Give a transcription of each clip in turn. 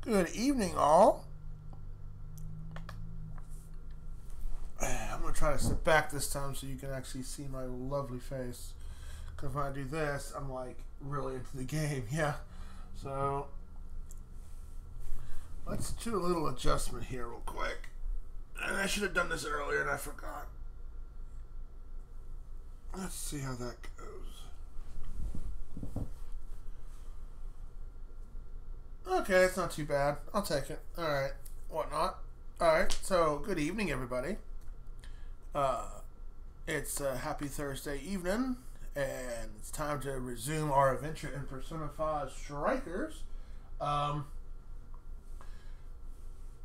Good evening, all. I'm going to try to sit back this time so you can actually see my lovely face. Because when I do this, I'm like really into the game, yeah. So, let's do a little adjustment here real quick. And I should have done this earlier and I forgot. Let's see how that goes. Okay, it's not too bad. I'll take it. Alright. Whatnot. Alright, so good evening, everybody. It's a happy Thursday evening, and it's time to resume our adventure in Persona 5 Strikers. I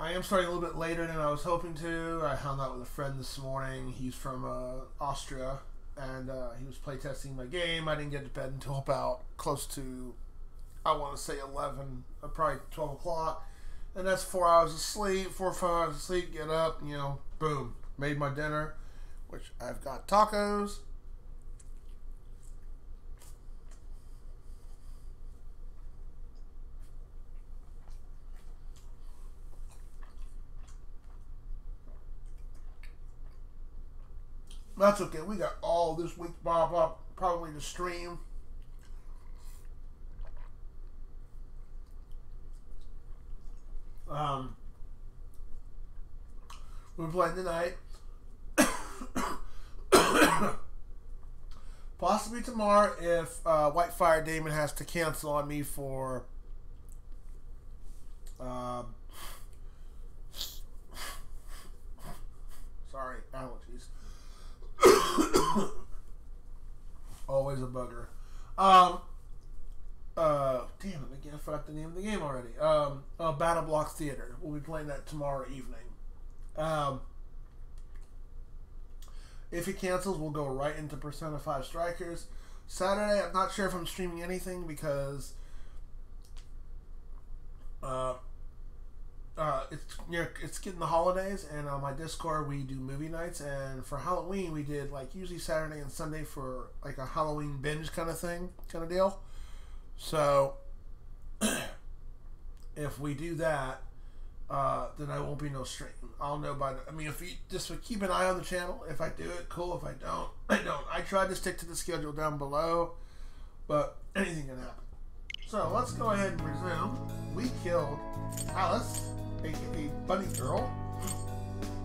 am starting a little bit later than I was hoping to. I hung out with a friend this morning. He's from Austria, and he was playtesting my game. I didn't get to bed until about close to, I want to say 11, probably 12 o'clock. And that's 4 hours of sleep, 4 or 5 hours of sleep, get up, you know, boom. Made my dinner, which I've got tacos. That's okay. We got all this week, probably to stream. We're playing tonight. Possibly tomorrow if Whitefire Damon has to cancel on me for sorry, allergies. Always a bugger. Damn it, again, I forgot the name of the game already. Battle Block Theater. We'll be playing that tomorrow evening. If he cancels, we'll go right into Persona 5 Strikers. Saturday, I'm not sure if I'm streaming anything because it's getting the holidays, and on my Discord we do movie nights, and for Halloween we did like usually Saturday and Sunday for like a Halloween binge kind of deal. So if we do that, then I won't be no stream. I'll know by the, I mean, if you just keep an eye on the channel. If I do it, cool. If I don't, I don't. I tried to stick to the schedule down below, but anything can happen. So let's go ahead and resume. We killed Alice, aka Bunny Girl,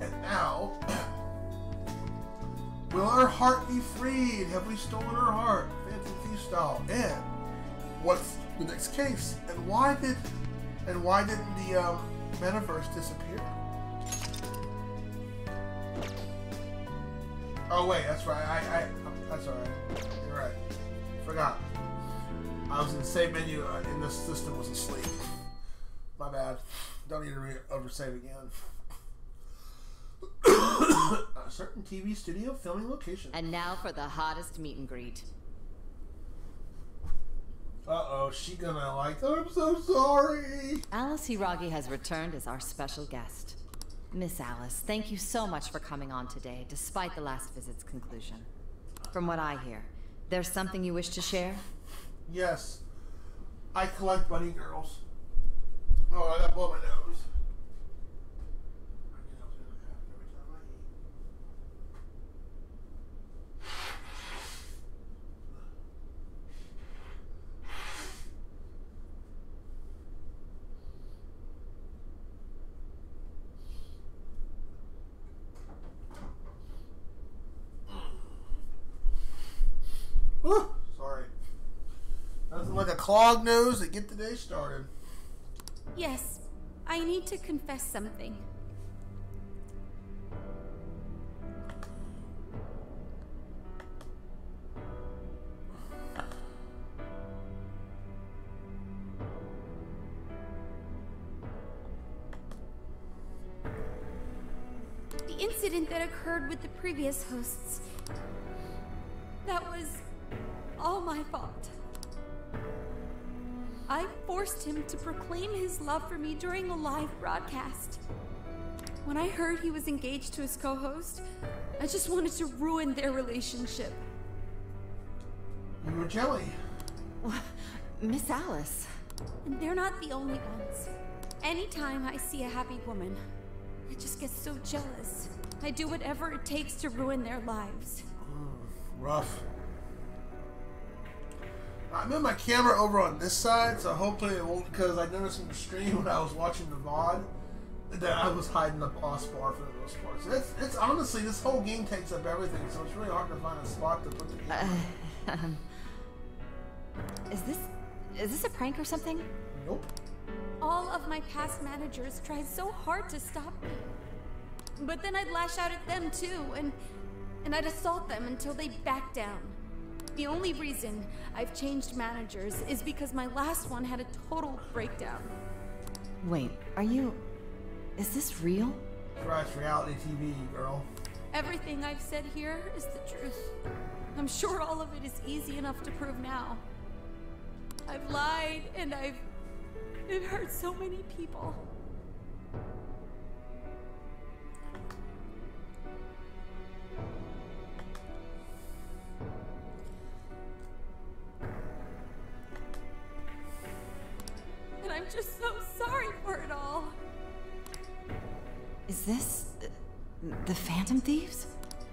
and now will our heart be freed? Have we stolen her heart, Phantom Thief style? And what's the next case? And why didn't the metaverse disappear? Oh wait, that's right. That's alright. You're right. Forgot. I was in the save menu and the system was asleep. My bad. Don't need to over-save again. A certain TV studio filming location. And now for the hottest meet and greet. Uh-oh, she gonna like, I'm so sorry. Alice Hiragi has returned as our special guest. Miss Alice, thank you so much for coming on today, despite the last visit's conclusion. From what I hear, there's something you wish to share? Yes. I collect bunny girls. Oh, I gotta blow my nose. Whew, sorry. Nothing like a clogged nose to get the day started. Yes, I need to confess something. The incident that occurred with the previous hosts, that was all my fault. I forced him to proclaim his love for me during a live broadcast. When I heard he was engaged to his co-host, I just wanted to ruin their relationship. You were jelly. Miss Alice. And they're not the only ones. Anytime I see a happy woman, I just get so jealous. I do whatever it takes to ruin their lives. Rough. I moved my camera over on this side, so hopefully it won't, because I noticed in the stream when I was watching the VOD that I was hiding the boss bar for the most part. So it's honestly, this whole game takes up everything, so it's really hard to find a spot to put the camera. Is this a prank or something? Nope. All of my past managers tried so hard to stop me. But then I'd lash out at them too, and I'd assault them until they backed down. The only reason I've changed managers is because my last one had a total breakdown. Wait, is this real? Right, reality TV, girl. Everything I've said here is the truth. I'm sure all of it is easy enough to prove now. I've lied and I've hurt so many people. And I'm just so sorry for it all. Is this the Phantom Thieves?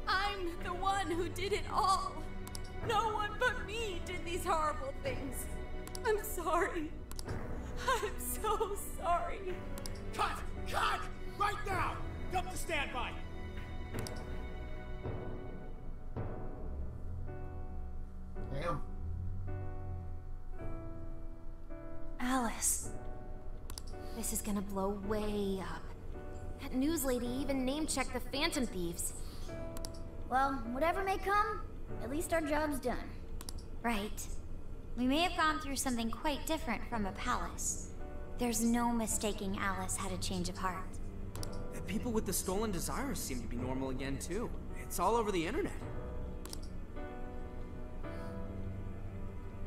I'm the one who did it all. No one but me did these horrible things. I'm sorry. I'm so sorry. Cut! Cut! Right now! Dump the standby! Damn. Alice. This is gonna blow way up. That news lady even name-checked the Phantom Thieves. Well, whatever may come, at least our job's done. Right. We may have gone through something quite different from a palace. There's no mistaking Alice had a change of heart. And people with the stolen desires seem to be normal again, too. It's all over the internet.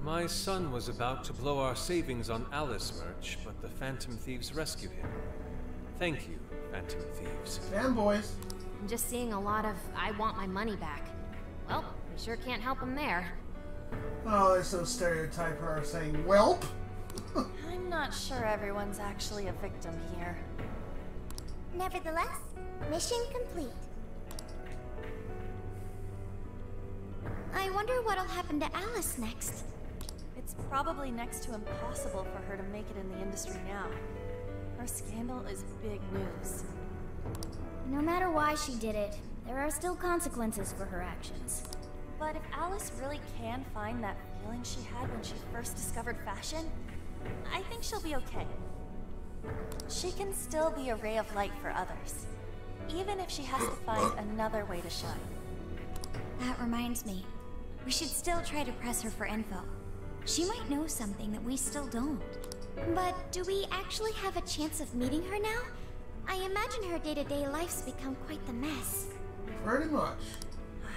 My son was about to blow our savings on Alice merch, but the Phantom Thieves rescued him. Thank you, Phantom Thieves. Fanboys. I'm just seeing a lot of, I want my money back. Well, we sure can't help him there. Oh, they so stereotype her saying "welp." I'm not sure everyone's actually a victim here. Nevertheless, mission complete. I wonder what'll happen to Alice next. It's probably next to impossible for her to make it in the industry now. Her scandal is big news. No matter why she did it, there are still consequences for her actions. But if Alice really can find that feeling she had when she first discovered fashion, I think she'll be okay. She can still be a ray of light for others, even if she has to find another way to shine. That reminds me, we should still try to press her for info. She might know something that we still don't. But do we actually have a chance of meeting her now? I imagine her day-to-day life's become quite the mess. Pretty much.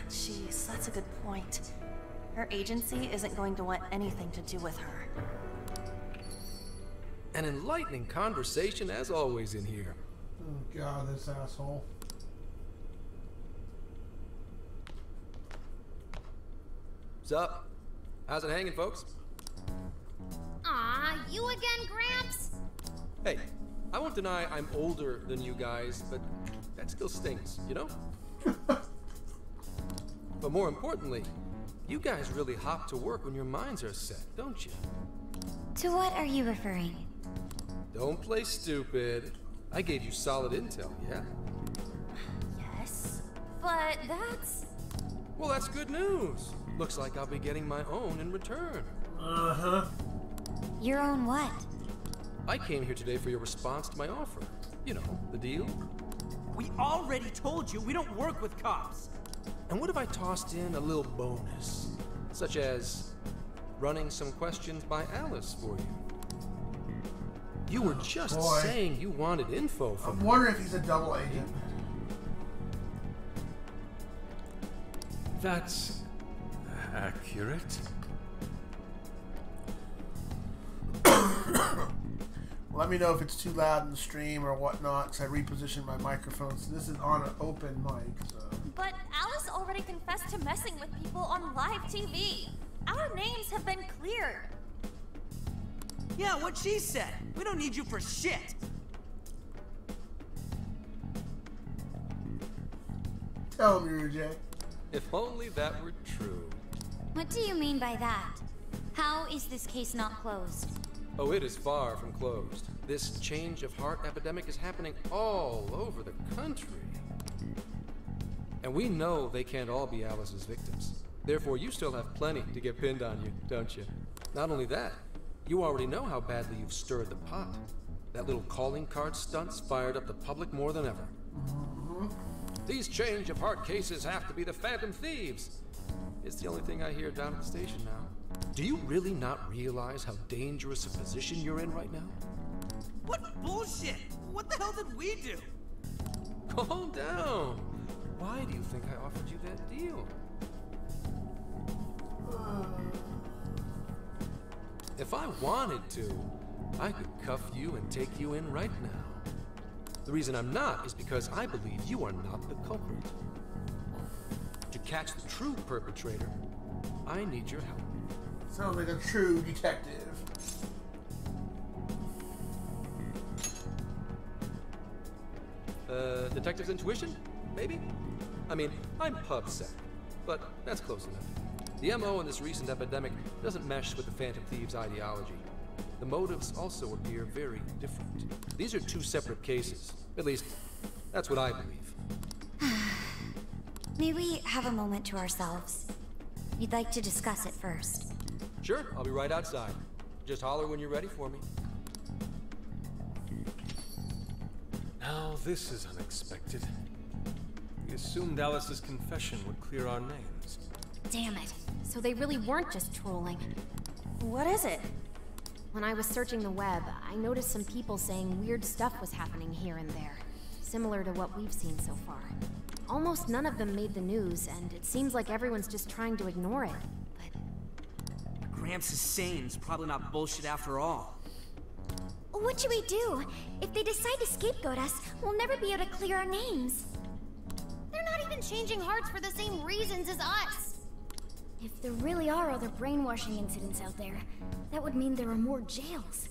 Jeez, that's a good point. Her agency isn't going to want anything to do with her. An enlightening conversation as always in here. Oh god, this asshole. What's up? How's it hanging, folks? Aw, you again, Gramps? Hey, I won't deny I'm older than you guys, but that still stings, you know? But more importantly, you guys really hop to work when your minds are set, don't you? To what are you referring? Don't play stupid. I gave you solid intel, yeah? Yes, but that's... Well, that's good news. Looks like I'll be getting my own in return. Uh-huh. Your own what? I came here today for your response to my offer. You know, the deal. We already told you we don't work with cops. And what if I tossed in a little bonus? Such as running some questions by Alice for you. You were just saying you wanted info from I'm wondering if he's a double agent. That's accurate. Let me know if it's too loud in the stream or whatnot, because I repositioned my microphone, so this is on an open mic, so... But Alice already confessed to messing with people on live TV. Our names have been cleared. Yeah, what she said. We don't need you for shit. Tell me, Rujay. If only that were true. What do you mean by that? How is this case not closed? Oh, it is far from closed. This change of heart epidemic is happening all over the country. And we know they can't all be Alice's victims. Therefore, you still have plenty to get pinned on you, don't you? Not only that, you already know how badly you've stirred the pot. That little calling card stunt's fired up the public more than ever. These change of heart cases have to be the Phantom Thieves. It's the only thing I hear down at the station now. Do you really not realize how dangerous a position you're in right now? What bullshit? What the hell did we do? Calm down. Why do you think I offered you that deal? If I wanted to, I could cuff you and take you in right now. The reason I'm not is because I believe you are not the culprit. To catch the true perpetrator, I need your help. Sounds like a true detective. Detective's intuition? Maybe? I mean, I'm PubSec, but that's close enough. The MO in this recent epidemic doesn't mesh with the Phantom Thieves' ideology. The motives also appear very different. These are two separate cases. At least, that's what I believe. May we have a moment to ourselves? We'd like to discuss it first. Sure, I'll be right outside. Just holler when you're ready for me. Now this is unexpected. We assumed Alice's confession would clear our names. Damn it. So they really weren't just trolling. What is it? When I was searching the web, I noticed some people saying weird stuff was happening here and there. Similar to what we've seen so far. Almost none of them made the news, and it seems like everyone's just trying to ignore it. But Gramps is sane. It's probably not bullshit after all. What should we do? If they decide to scapegoat us, we'll never be able to clear our names. They're not even changing hearts for the same reasons as us. If there really are other brainwashing incidents out there, that would mean there are more jails.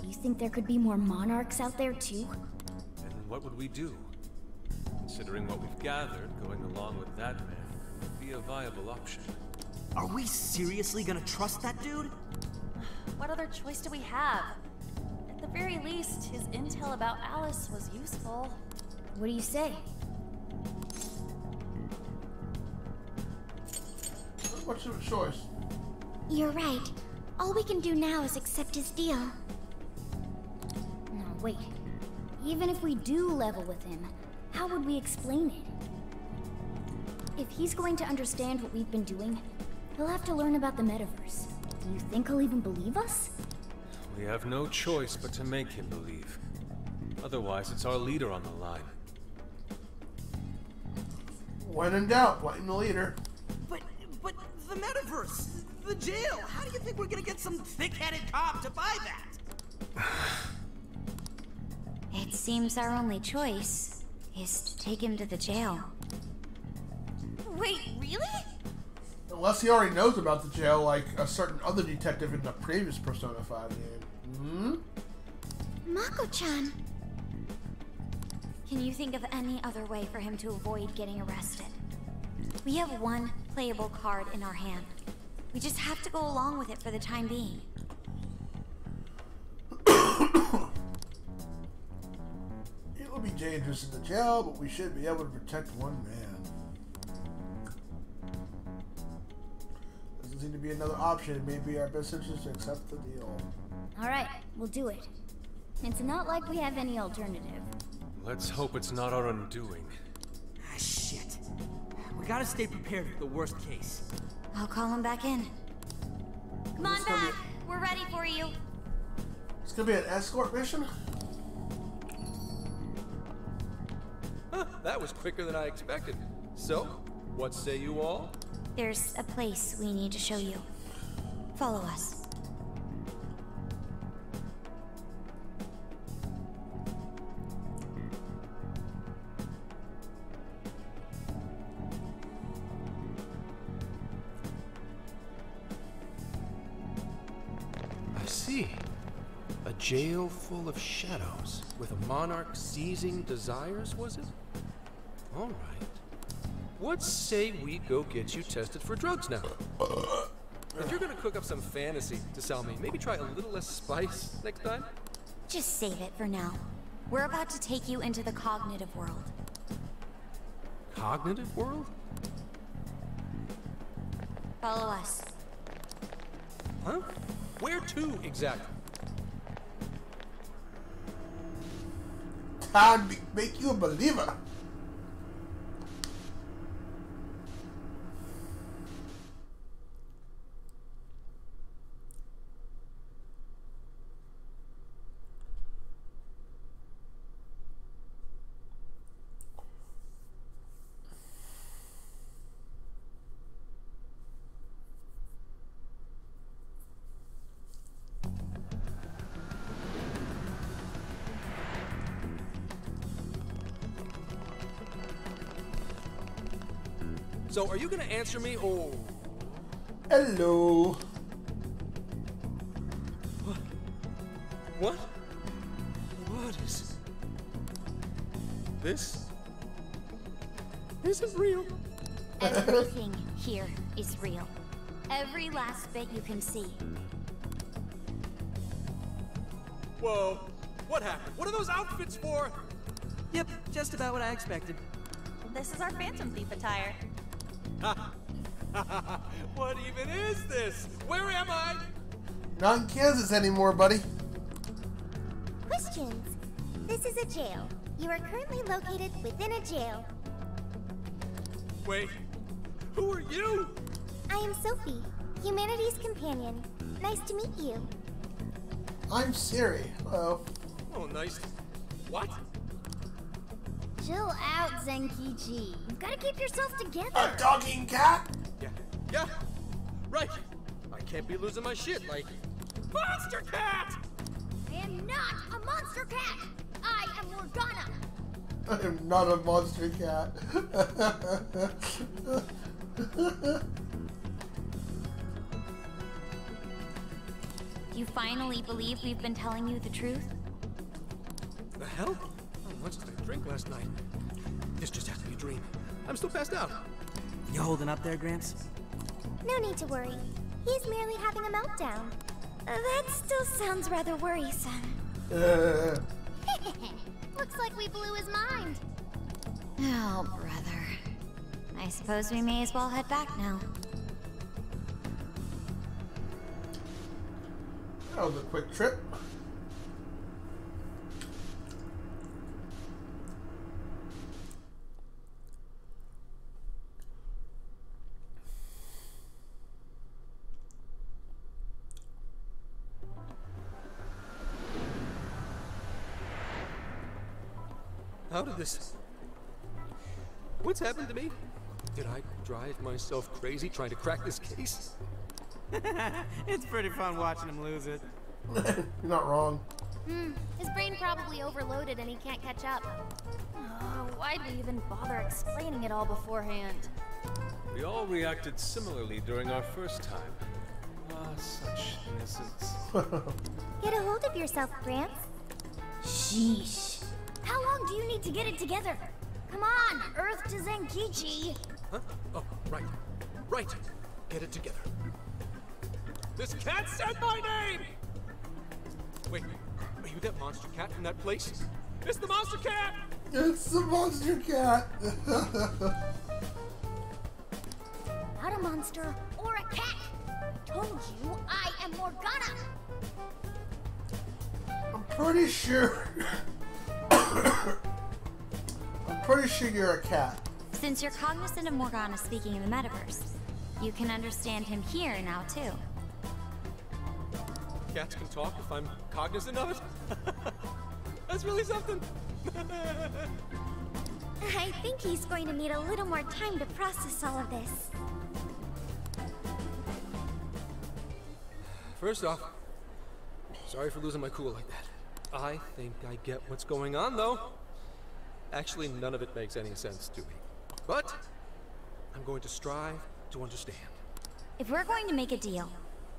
Do you think there could be more monarchs out there too? And what would we do? Considering what we've gathered, going along with that man would be a viable option. Are we seriously gonna trust that dude? What other choice do we have? At the very least, his intel about Alice was useful. What do you say? What's your choice? You're right. All we can do now is accept his deal. No, wait. Even if we do level with him, how would we explain it? If he's going to understand what we've been doing, he'll have to learn about the metaverse. Do you think he'll even believe us? We have no choice but to make him believe. Otherwise, it's our leader on the line. When in doubt, blame the leader. But the metaverse, the jail. How do you think we're gonna get some thick-headed cop to buy that? It seems our only choice is to take him to the jail. Wait, really? Unless he already knows about the jail, like a certain other detective in the previous Persona 5 game. Mako-chan! Can you think of any other way for him to avoid getting arrested? We have one playable card in our hand. We just have to go along with it for the time being. It will be dangerous in the jail, but we should be able to protect one man. Doesn't seem to be another option. It may be our best interest to accept the deal. Alright, we'll do it. It's not like we have any alternative. Let's hope it's not our undoing. Ah, shit. We gotta stay prepared for the worst case. I'll call him back in. Come on back! We're ready for you. It's gonna be an escort mission? Huh, that was quicker than I expected. So, what say you all? There's a place we need to show you. Follow us. I see. A jail full of shadows, with a monarch seizing desires, was it? All right. what say we go get you tested for drugs now? If you're gonna cook up some fantasy to sell me, maybe try a little less spice next time? Just save it for now. We're about to take you into the cognitive world. Cognitive world? Follow us. Huh? Where to, exactly? Time to make you a believer. So, are you gonna answer me, or... Hello. What? What is... This? Isn't real. Everything here is real. Every last bit you can see. Whoa. What happened? What are those outfits for? Yep, just about what I expected. This is our Phantom Thief attire. What even is this? Where am I? Not in Kansas anymore, buddy. Questions. This is a jail. You are currently located within a jail. Wait, who are you? I am Sophie, humanity's companion. Nice to meet you. I'm Siri. Hello. Oh, nice. What? Chill out, Zenki-G. You've got to keep yourself together. A dogging cat? Yeah, right. I can't be losing my shit like... Monster Cat! I am not a monster cat. I am Morgana. I am not a monster cat. Do you finally believe we've been telling you the truth? The hell? How much did I drink last night? This just has to be a dream. I'm still passed out. You holding up there, Gramps? No need to worry. He's merely having a meltdown. That still sounds rather worrisome. Looks like we blew his mind. Oh, brother. I suppose we may as well head back now. That was a quick trip. How did this... What's happened to me? Did I drive myself crazy trying to crack this case? It's pretty fun watching him lose it. You're not wrong. His brain probably overloaded and he can't catch up. Why'd we even bother explaining it all beforehand? We all reacted similarly during our first time. Ah, such innocence. Get a hold of yourself, Gramps. Sheesh. How long do you need to get it together? Come on, Earth to Zenki-Ji. Huh? Oh, right. Right. Get it together. This cat said my name! Wait, are you that monster cat from that place? It's the monster cat! It's the monster cat. Not a monster or a cat. Told you I am Morgana. I'm pretty sure. I'm pretty sure you're a cat. Since you're cognizant of Morgana speaking in the metaverse, you can understand him here now too. Cats can talk if I'm cognizant of it? That's really something. I think he's going to need a little more time to process all of this. First off, sorry for losing my cool like that. I think I get what's going on, though. Actually, none of it makes any sense to me. But I'm going to strive to understand. If we're going to make a deal,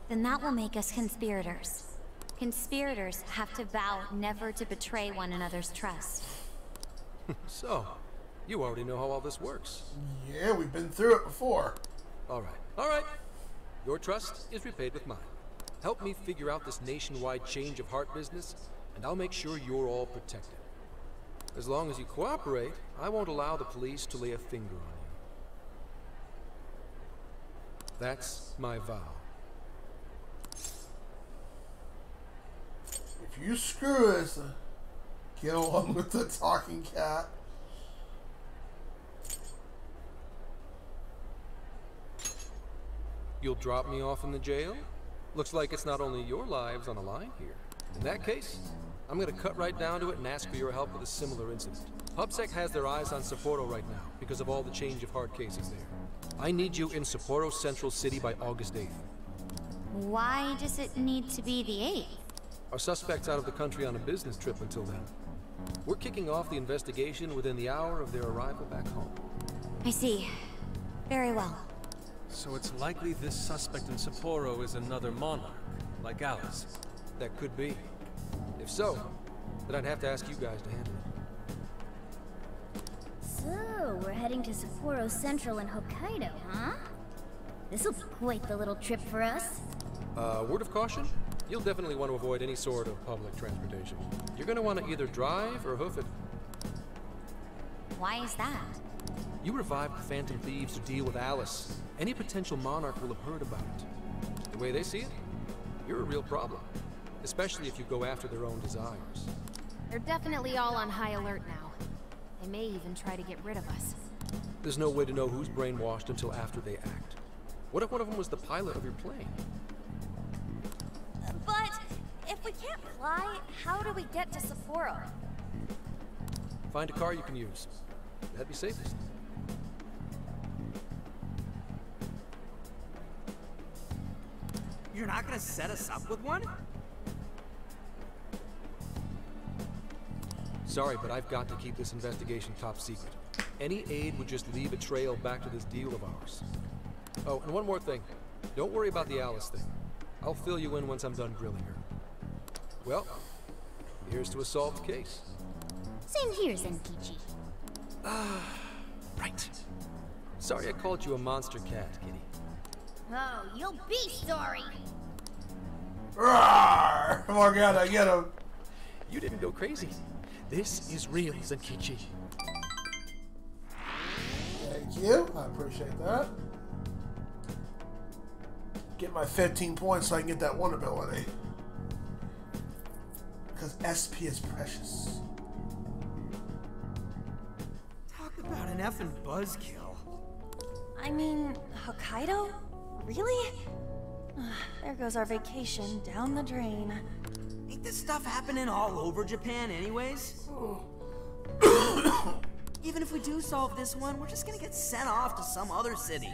then that will make us conspirators. Conspirators have to vow never to betray one another's trust. So, You already know how all this works. Yeah, we've been through it before. All right. Your trust is repaid with mine. Help me figure out this nationwide change of heart business, and I'll make sure you're all protected. As long as you cooperate, I won't allow the police to lay a finger on you. That's my vow. If you screw this, get along with the talking cat. You'll drop me off in the jail? Looks like it's not only your lives on the line here. In that case, I'm gonna cut right down to it and ask for your help with a similar incident. PubSec has their eyes on Sapporo right now because of all the change of heart cases there. I need you in Sapporo Central City by August 8th. Why does it need to be the 8th? Our suspect's out of the country on a business trip until then. We're kicking off the investigation within the hour of their arrival back home. I see. Very well. So it's likely this suspect in Sapporo is another monarch, like Alice. That could be. If so, then I'd have to ask you guys to handle it. So, we're heading to Sapporo Central in Hokkaido, huh? This'll be quite the little trip for us. Word of caution? You'll definitely want to avoid any sort of public transportation. You're gonna want to either drive or hoof it. Why is that? You revived the Phantom Thieves to deal with Alice. Any potential monarch will have heard about it. The way they see it, you're a real problem. Especially if you go after their own desires. They're definitely all on high alert now. They may even try to get rid of us. There's no way to know who's brainwashed until after they act. What if one of them was the pilot of your plane? But if we can't fly, how do we get to Sapporo? Find a car you can use. That'd be safest. You're not gonna set us up with one? Sorry, but I've got to keep this investigation top secret. Any aid would just leave a trail back to this deal of ours. Oh, and one more thing. Don't worry about the Alice thing. I'll fill you in once I'm done grilling her. Well, here's to a solved case. Same here, Zenkichi. Right. Sorry I called you a monster cat, kitty. Oh, you'll be sorry! Roar! Oh my god, I get him. You didn't go crazy. This is real, Zenkichi. Thank you. I appreciate that. Get my 15 points so I can get that one ability. Because SP is precious. Talk about an effing buzzkill. I mean, Hokkaido? Really? There goes our vacation down the drain. Ain't this stuff happening all over Japan anyways? Even if we do solve this one, we're just gonna get sent off to some other city.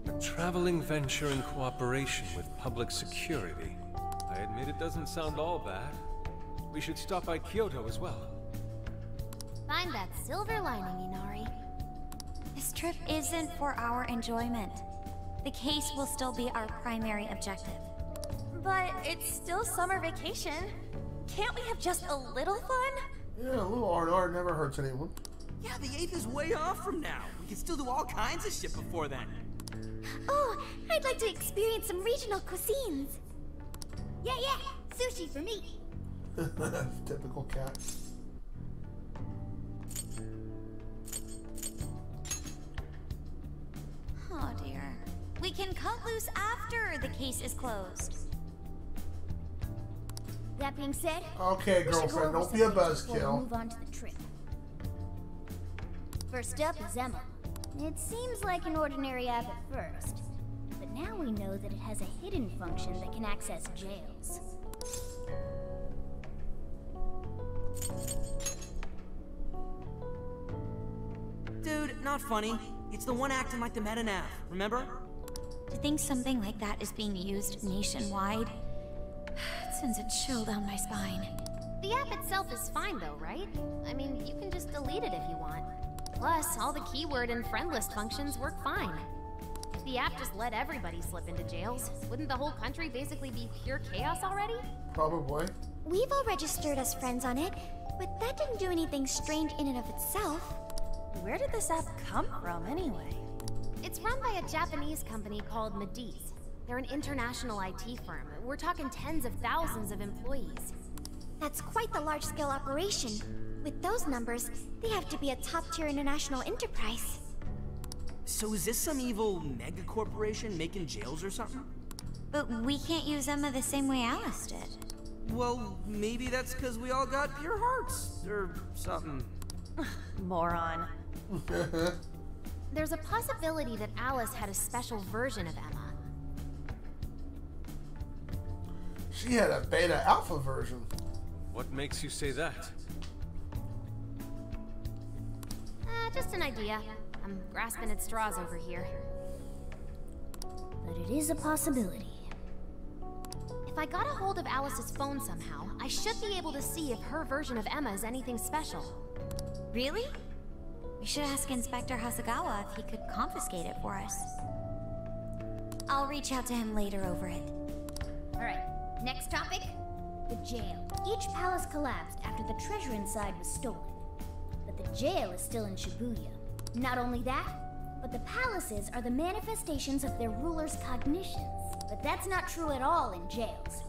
A traveling venture in cooperation with public security. I admit it doesn't sound all bad. We should stop by Kyoto as well. Find that silver lining, Inari. This trip isn't for our enjoyment. The case will still be our primary objective. But it's still summer vacation. Can't we have just a little fun? Yeah, a little R&R never hurts anyone. Yeah, the 8th is way off from now. We can still do all kinds of shit before then. Oh, I'd like to experience some regional cuisines. Yeah, sushi for me. Typical cat. Oh dear. We can cut loose after the case is closed. That being said, Okay, girlfriend, don't be a buzzkill. Move on to the trip. First up is Emma. It seems like an ordinary app at first, but now we know that it has a hidden function that can access jails. Dude, not funny. It's the one acting like the meta-nav, remember? To think something like that is being used nationwide, it sends a chill down my spine. The app itself is fine though, right? I mean, you can just delete it if you want. Plus, all the keyword and friend list functions work fine. If the app just let everybody slip into jails, wouldn't the whole country basically be pure chaos already? Probably. We've all registered as friends on it. But that didn't do anything strange in and of itself. Where did this app come from, anyway? It's run by a Japanese company called Mediz. They're an international IT firm. We're talking tens of thousands of employees. That's quite the large-scale operation. With those numbers, they have to be a top-tier international enterprise. So is this some evil mega corporation making jails or something? But we can't use Emma the same way Alice did. Well, maybe that's because we all got pure hearts, or something. Moron. There's a possibility that Alice had a special version of Emma. She had a beta alpha version. What makes you say that? Just an idea. I'm grasping at straws over here. But it is a possibility. If I got a hold of Alice's phone somehow, I should be able to see if her version of Emma is anything special. Really? We should ask Inspector Hasagawa if he could confiscate it for us. I'll reach out to him later over it. Alright, next topic. The jail. Each palace collapsed after the treasure inside was stolen. But the jail is still in Shibuya. Not only that, but the palaces are the manifestations of their rulers' cognitions. But that's not true at all in jails.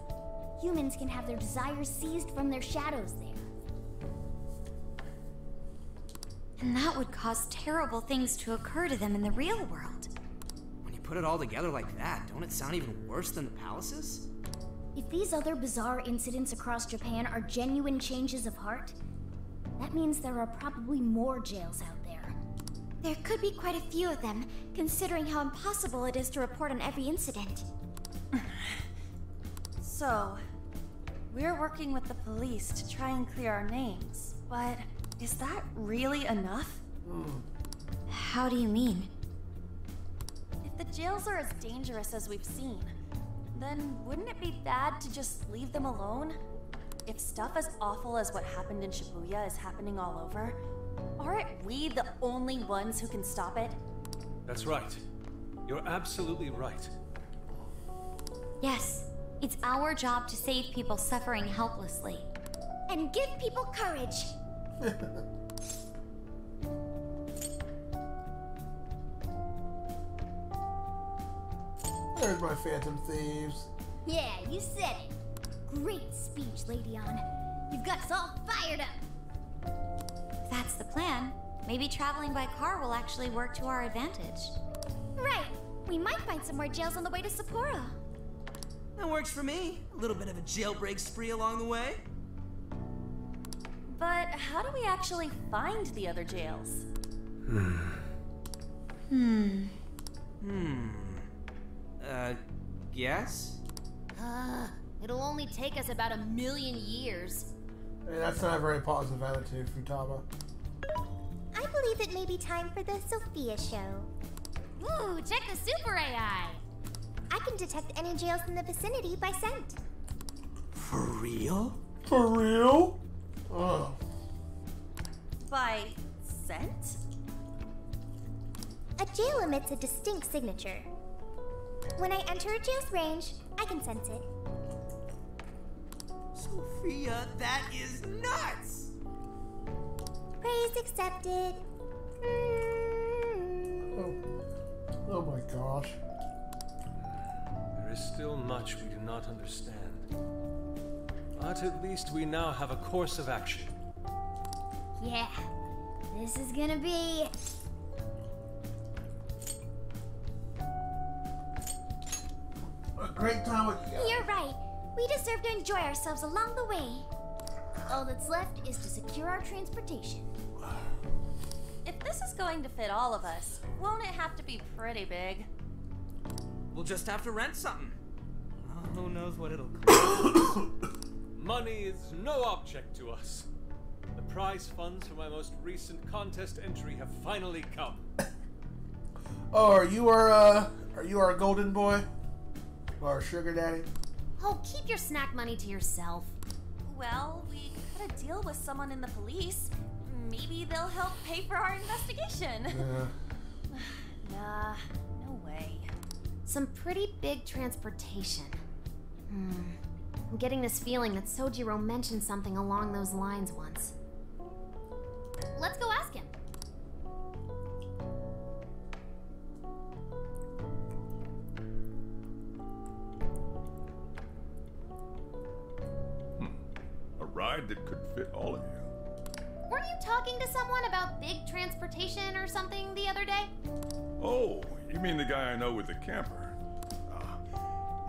Humans can have their desires seized from their shadows there. And that would cause terrible things to occur to them in the real world. When you put it all together like that, don't it sound even worse than the palaces? If these other bizarre incidents across Japan are genuine changes of heart, that means there are probably more jails out there. There could be quite a few of them, considering how impossible it is to report on every incident. So, we're working with the police to try and clear our names, but is that really enough? How do you mean? If the jails are as dangerous as we've seen, then wouldn't it be bad to just leave them alone? If stuff as awful as what happened in Shibuya is happening all over, aren't we the only ones who can stop it? That's right. You're absolutely right. Yes, it's our job to save people suffering helplessly. And give people courage. There's my Phantom Thieves. Yeah, you said it. Great speech, Lady Ann. You've got us all fired up. If that's the plan, maybe traveling by car will actually work to our advantage. Right. We might find some more jails on the way to Sapporo. That works for me. A little bit of a jailbreak spree along the way. But how do we actually find the other jails? Guess? It'll only take us about 1,000,000 years. Hey, that's not a very positive attitude, Futaba. I believe it may be time for the Sophia show. Ooh, check the super AI! I can detect any jails in the vicinity by scent. For real? For real? Oh. By scent? A jail emits a distinct signature. When I enter a jail's range, I can sense it. Sophia, that is nuts! Praise accepted. Oh my gosh. There is still much we do not understand. But at least we now have a course of action. Yeah, this is gonna be... A great time with you guys. You're right. We deserve to enjoy ourselves along the way. All that's left is to secure our transportation. If this is going to fit all of us, won't it have to be pretty big? We'll just have to rent something. Who knows what it'll cost? Money is no object to us. The prize funds for my most recent contest entry have finally come. Oh, are you our golden boy? Or our sugar daddy? Oh, keep your snack money to yourself. Well, we cut a deal with someone in the police. Maybe they'll help pay for our investigation. Nah, no way. Some pretty big transportation. I'm getting this feeling that Sojiro mentioned something along those lines once. ride that could fit all of you. Weren't you talking to someone about big transportation or something the other day? Oh, you mean the guy I know with the camper?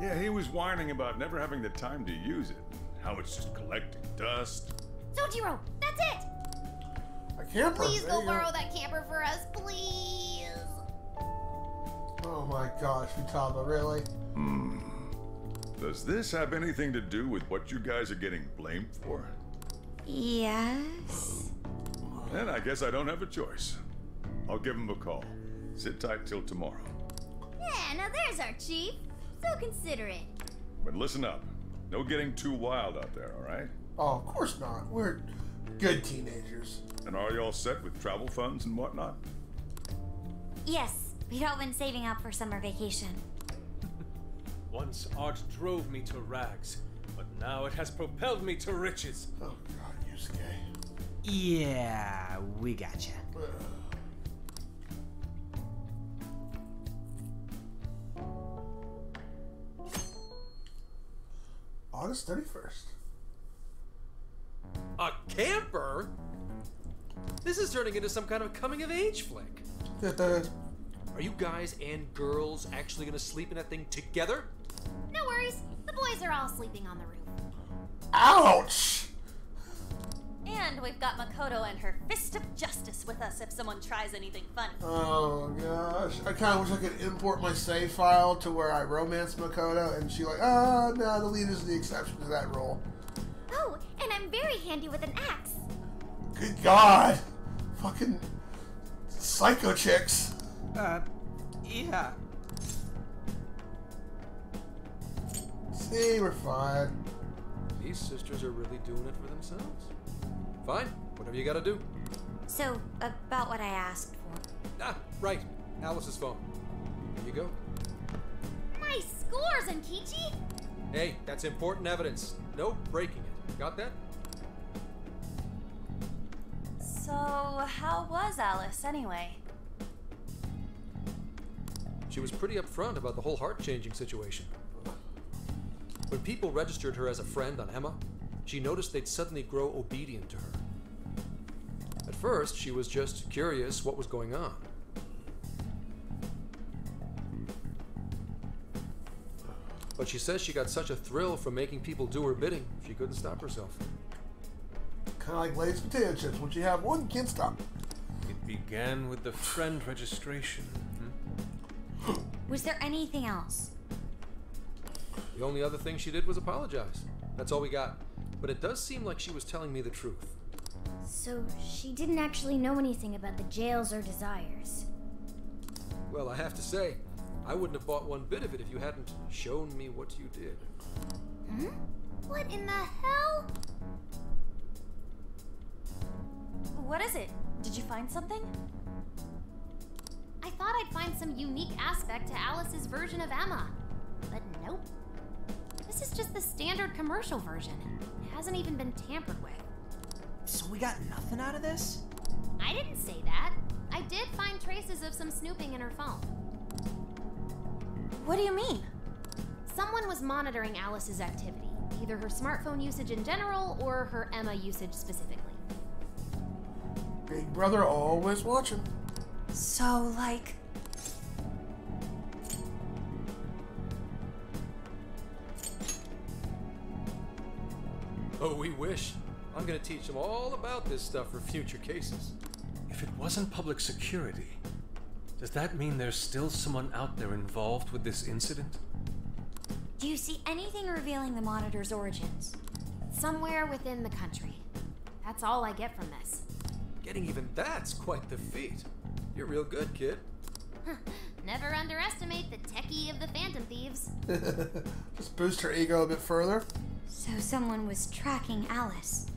Yeah, he was whining about never having the time to use it. How it's just collecting dust. Sojiro, that's it! A camper. Please There go you borrow that camper for us, please. Oh my gosh, Futaba, really? Does this have anything to do with what you guys are getting blamed for? Yes? Then I guess I don't have a choice. I'll give him a call. Sit tight till tomorrow. Yeah, now there's our chief. So considerate. But listen up. No getting too wild out there, all right? Oh, of course not. We're good teenagers. And are you all set with travel funds and whatnot? Yes, we'd all been saving up for summer vacation. Once art drove me to rags, but now it has propelled me to riches. Oh God, Yusuke. Yeah, we gotcha. August 31st. A camper? This is turning into some kind of coming-of-age flick. Are you guys and girls actually gonna sleep in that thing together? No worries. The boys are all sleeping on the roof. Ouch! And we've got Makoto and her fist of justice with us if someone tries anything funny. Oh gosh. I kind of wish I could import my save file to where I romance Makoto and she like, oh no, the lead is the exception to that rule. Oh, and I'm very handy with an axe. Good God. Fucking psycho chicks. Yeah. See, we're fine. These sisters are really doing it for themselves. Fine, whatever you gotta do. So, about what I asked for. Ah, right. Alice's phone. Here you go. Nice scores, Enkichi! Hey, that's important evidence. No breaking it. Got that? So, how was Alice anyway? She was pretty upfront about the whole heart-changing situation. When people registered her as a friend on Emma, she noticed they'd suddenly grow obedient to her. At first, she was just curious what was going on. But she says she got such a thrill from making people do her bidding, she couldn't stop herself. Kind of like Lay's potato chips. Once you have one, you can't stop. It began with the friend registration. Was there anything else? The only other thing she did was apologize. That's all we got. But it does seem like she was telling me the truth. So she didn't actually know anything about the jails or desires. Well, I have to say, I wouldn't have bought one bit of it if you hadn't shown me what you did. Hmm? What in the hell? What is it? Did you find something? I thought I'd find some unique aspect to Alice's version of Emma. But nope. This is just the standard commercial version. It hasn't even been tampered with. So we got nothing out of this? I didn't say that. I did find traces of some snooping in her phone. What do you mean? Someone was monitoring Alice's activity, either her smartphone usage in general or her Emma usage specifically. Big brother always watching. So, like... Oh, we wish. I'm gonna teach them all about this stuff for future cases. If it wasn't public security, does that mean there's still someone out there involved with this incident? Do you see anything revealing the Monitor's origins? Somewhere within the country. That's all I get from this. Getting even that's quite the feat. You're real good, kid. Never underestimate the techie of the Phantom Thieves. Just boost her ego a bit further. So someone was tracking Alice.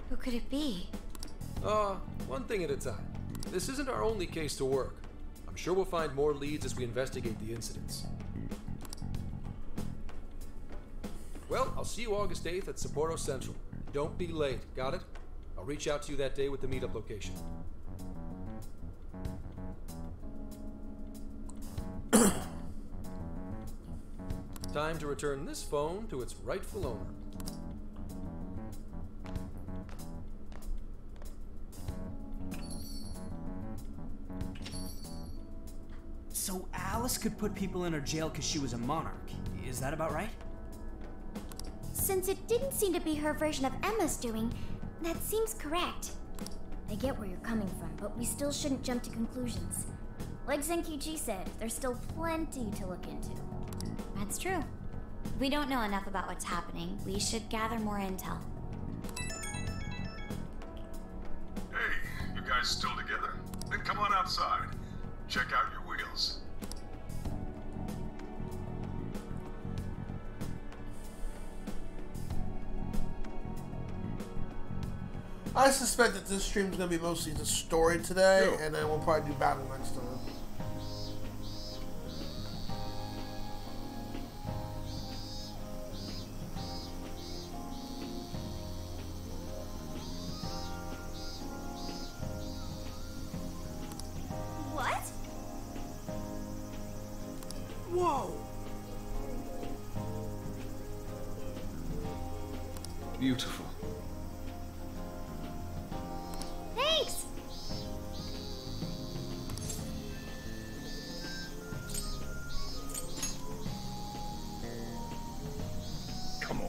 Who could it be? One thing at a time. This isn't our only case to work. I'm sure we'll find more leads as we investigate the incidents. Well, I'll see you August 8th at Sapporo Central. Don't be late, got it? I'll reach out to you that day with the meetup location. Time to return this phone to its rightful owner. So Alice could put people in her jail because she was a monarch. Is that about right? Since it didn't seem to be her version of Emma's doing, that seems correct. I get where you're coming from, but we still shouldn't jump to conclusions. Like UltimaCJ said, there's still plenty to look into. That's true. We don't know enough about what's happening. We should gather more intel. Hey, you guys still together? Then come on outside. Check out your wheels. I suspect that this stream's gonna be mostly the story today, and then we'll probably do battle next time. What? Whoa! Beautiful. Thanks! Come on.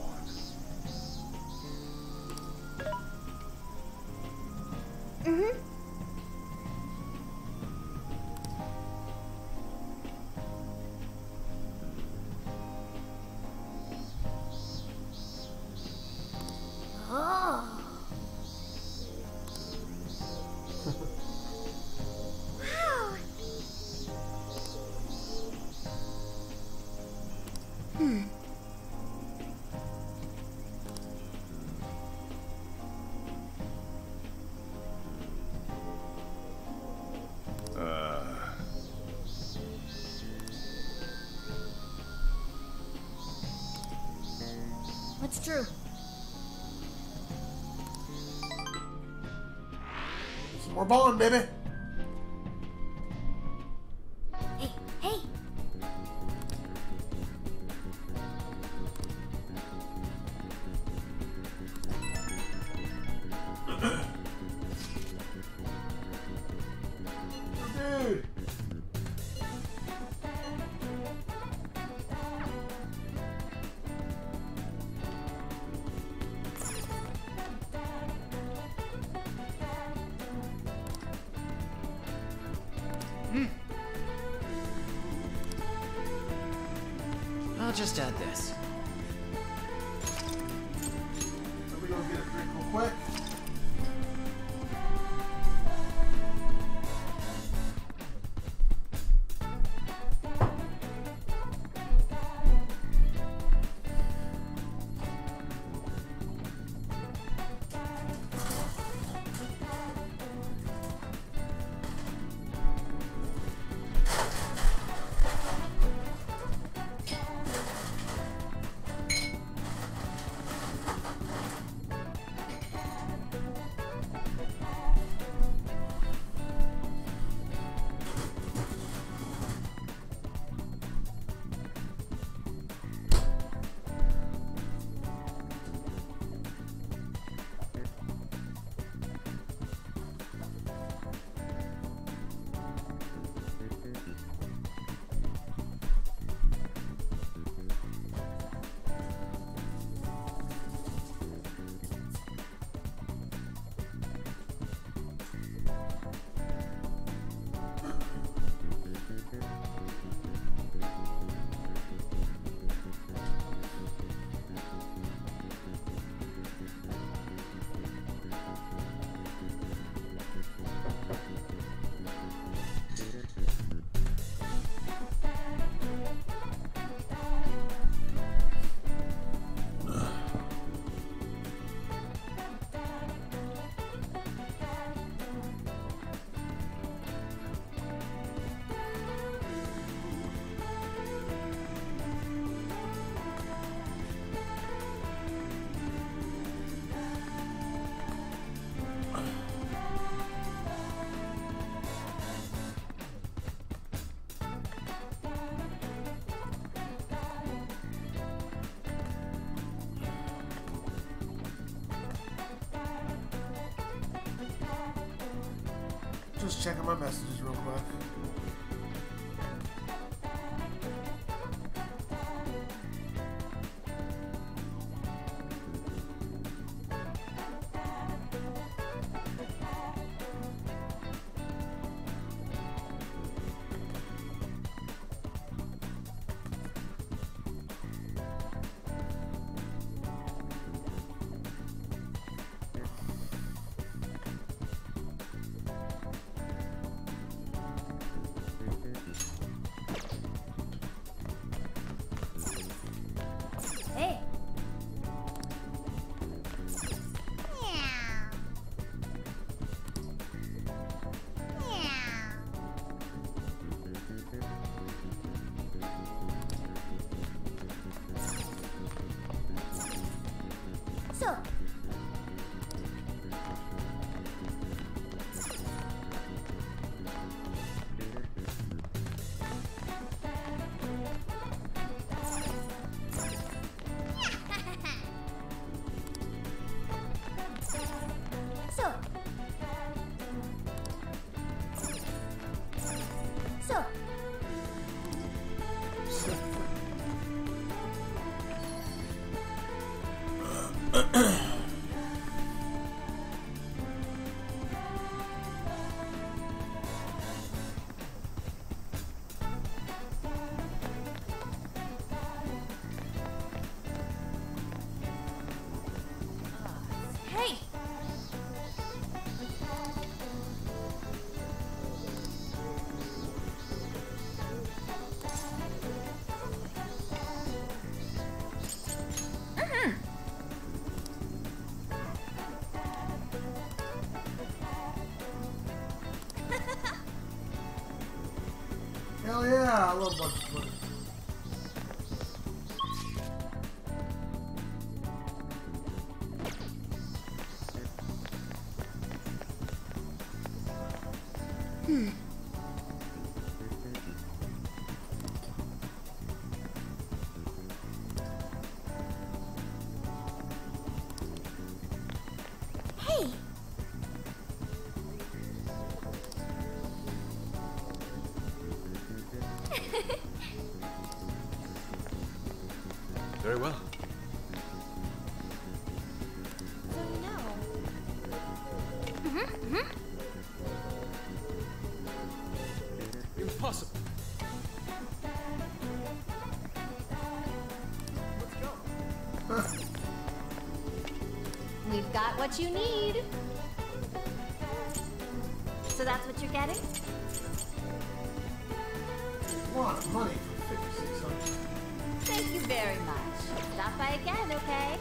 Oh. Wow. What's true? Some more Bond, baby. Hey, hey! Dude. I'll just add this. Let me go get a drink real quick. Just checking my messages real quick. Hey! Hell yeah, I love budget flips. Hey! Very well. Impossible. We've got what you need. So that's what you're getting? What? Money for 5600. Thank you very much. Stop by again, okay?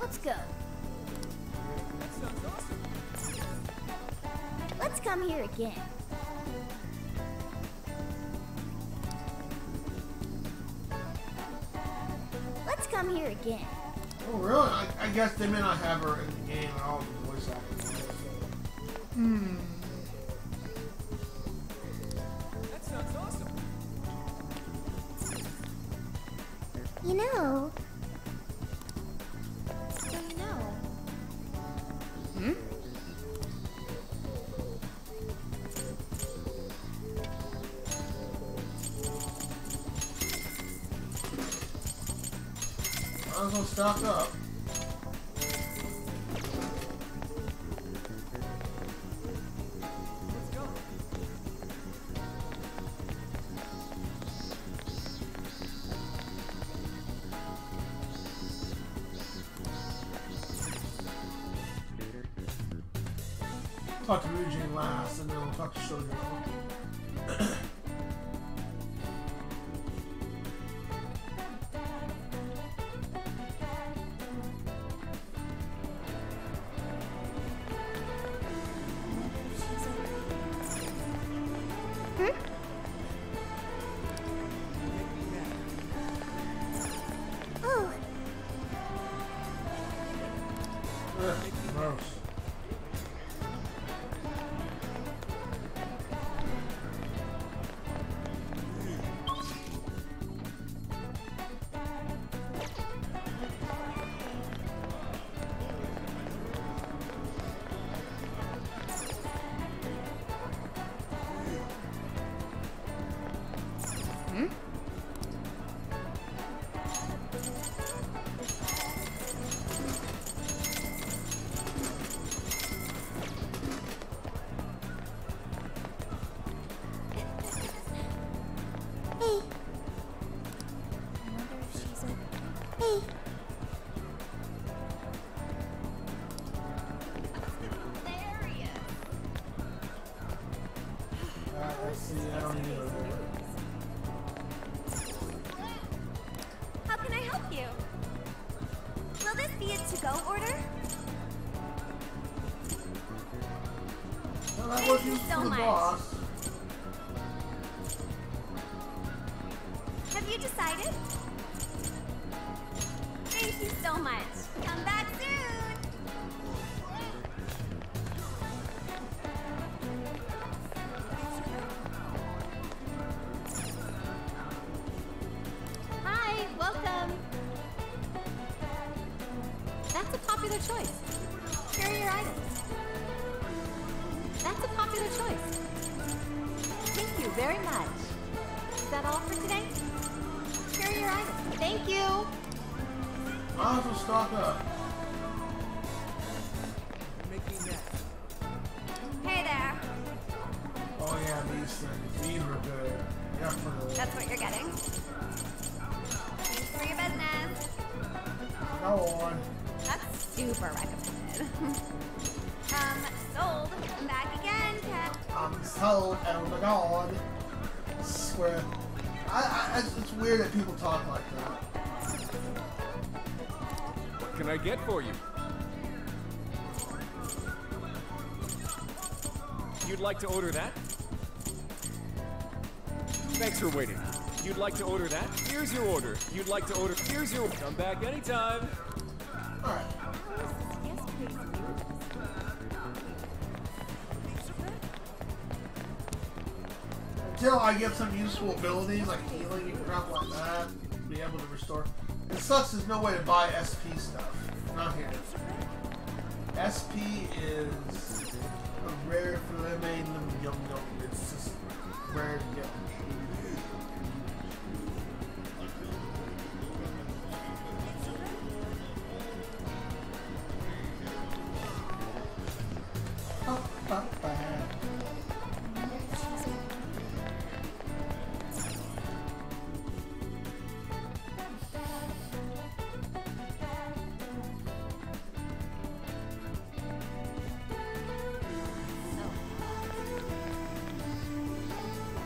Let's go. Let's come here again. Let's come here again. Oh, really? I guess they may not have her in the game at all, the voice acting. That sounds awesome. You know... I was gonna stock up. Talk to Ryujin last, and then we'll talk to Shoujo. Oh, Gross. hey. I wonder if she's a... Hey. I see, I don't need her there. How can I help you? Will this be a to-go order? Well, that was used so for the much. boss. Have you decided? Thank you so much. Come back soon. That's a popular choice. Thank you very much. Is that all for today? Here are your items. Thank you. Might as well stock up. Hey there. Oh yeah, these things. These were good. Yeah, for the... That's what you're getting. Thanks for your business. Go on. That's super recommended. Sold. I'm back again, Cat. I'm sold. Oh my god. I swear. It's weird that people talk like that. What can I get for you? You'd like to order that? Thanks for waiting. You'd like to order that? Here's your order. You'd like to order... Here's your... Come back anytime. Alright. Yes, please. Until I get some useful abilities like healing and crap like that, be able to restore. It sucks there's no way to buy SP stuff. Not here. SP is a rare flamin yum yum. It's just rare to get.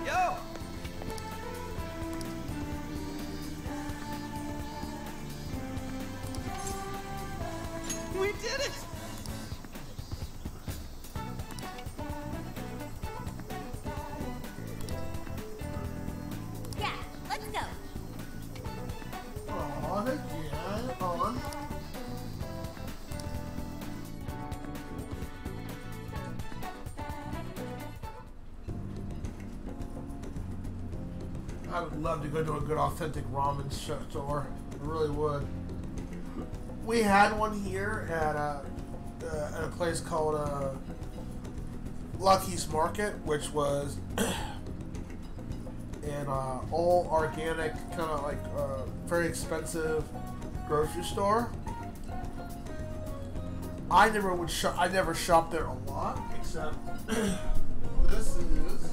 Yo! We did it! Yeah, let's go. On again, on. I would love to go to a good authentic ramen store. I really would. We had one here at a place called Lucky's Market, which was an all organic, kind of like very expensive grocery store. I never shopped there a lot, except this is.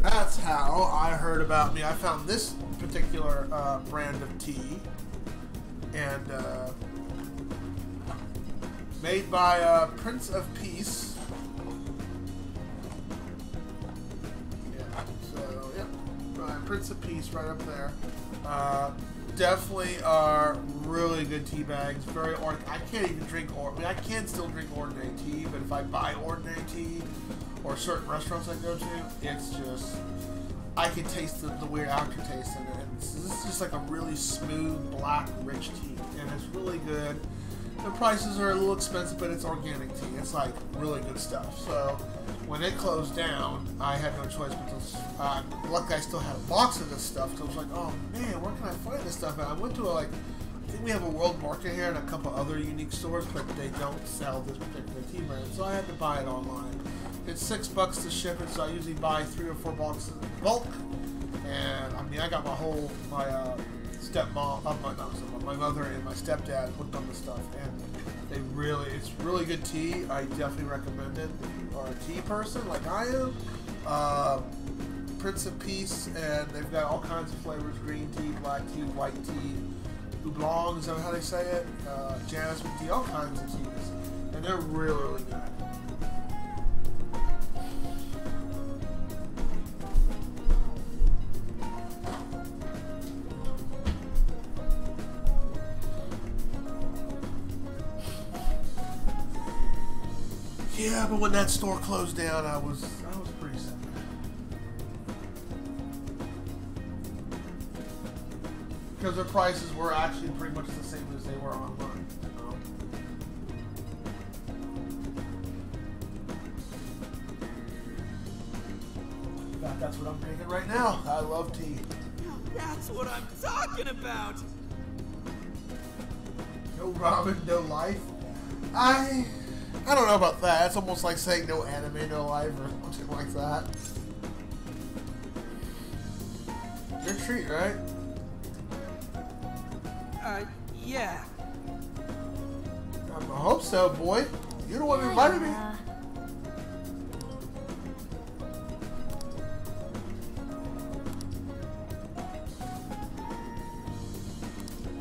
That's how I heard about me. I found this particular brand of tea, and made by Prince of Peace. Yeah, so yeah, Prince of Peace right up there. Definitely are really good tea bags. Very I can't even drink I can still drink ordinary tea, but if I buy ordinary tea or certain restaurants I go to, it's just I can taste the weird aftertaste in it. This is just like a really smooth, black, rich tea, and it's really good. The prices are a little expensive, but it's organic tea. It's like really good stuff. So when it closed down, I had no choice but to. Luckily, I still had a box of this stuff. So I was like, oh man, where can I find this stuff? And I went to I think we have a World Market here and a couple other unique stores, but they don't sell this particular tea brand. So I had to buy it online. It's $6 to ship it, so I usually buy 3 or 4 boxes in bulk. And I mean, I got my stepmom, my mother and my stepdad hooked on the stuff, and it's really good tea. I definitely recommend it. If you are a tea person like I am, Prince of Peace, and they've got all kinds of flavors: green tea, black tea, white tea, oolong, is that how they say it? Jasmine tea, all kinds of teas, and they're really, really good. Yeah, but when that store closed down, I was pretty sad. Because their prices were actually pretty much the same as they were online. In fact, That's what I'm drinking right now. I love tea. That's what I'm talking about. No ramen, no life. I don't know about that. It's almost like saying no anime, no life, or something like that. Your treat, right? Yeah. I hope so, boy. You're the one who invited me.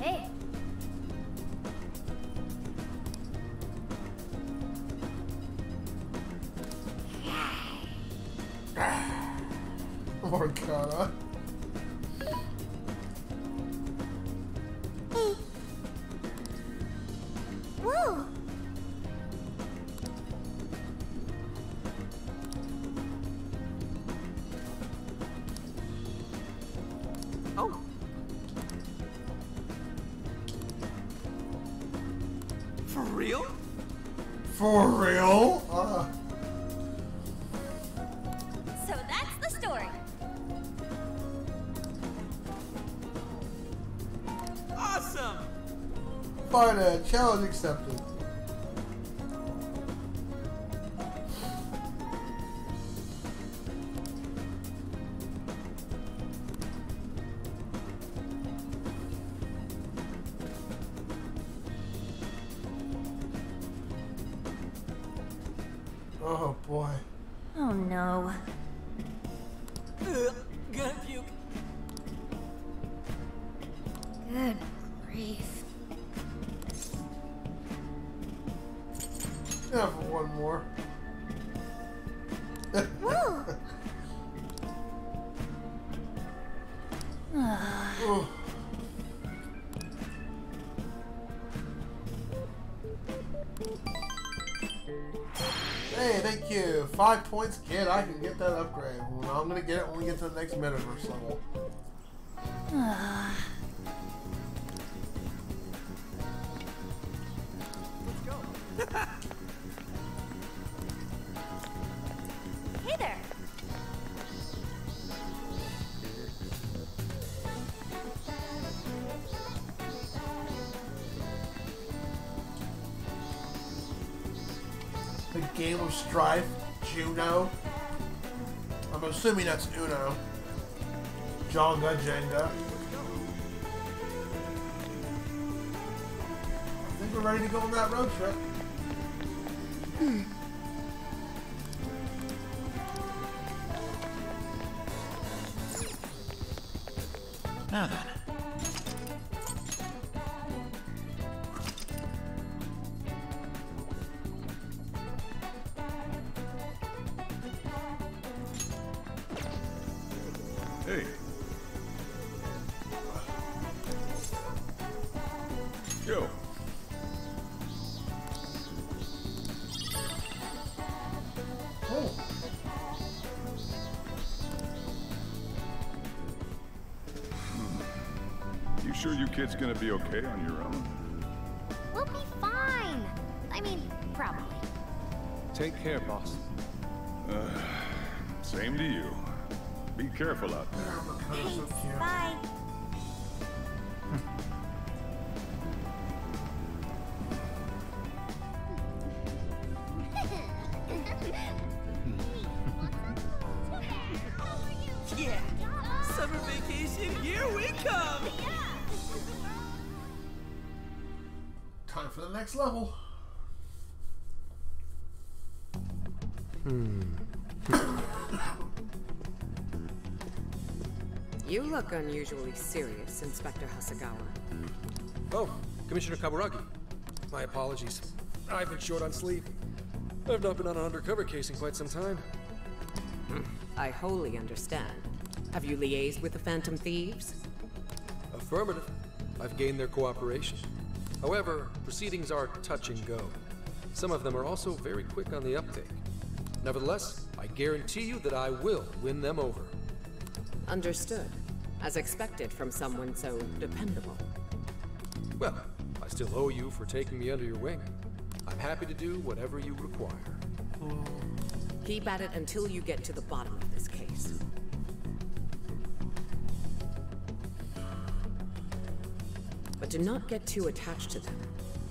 Hey. Morgana. Whoa. Oh. For real? For real? So that's the story. Awesome. Fine, challenge accepted. Oh boy. Oh no. Gonna puke. Good grief. Yeah, for one more. Whoa. Ooh. Hey, thank you. 5 points, kid. I can get that upgrade. Well, I'm gonna get it when we get to the next metaverse level. Hey there. The Game of Strife, Juno. I'm assuming that's Uno. Jonga, Jenga. I think we're ready to go on that road trip. Now then. Hey. Yo. Oh. You sure you kids gonna be okay on your own? We'll be fine. I mean, probably. Take care, boss. Same to you. Be careful out there. Thanks. Bye. Yeah. Summer vacation, here we come. Time for the next level. You look unusually serious, Inspector Hasagawa. Oh, Commissioner Kaburagi. My apologies. I've been short on sleep. I've not been on an undercover case in quite some time. I wholly understand. Have you liaised with the Phantom Thieves? Affirmative. I've gained their cooperation. However, proceedings are touch and go. Some of them are also very quick on the uptake. Nevertheless, I guarantee you that I will win them over. Understood. As expected from someone so dependable. Well, I still owe you for taking me under your wing. I'm happy to do whatever you require. Keep at it until you get to the bottom of this case. do not get too attached to them.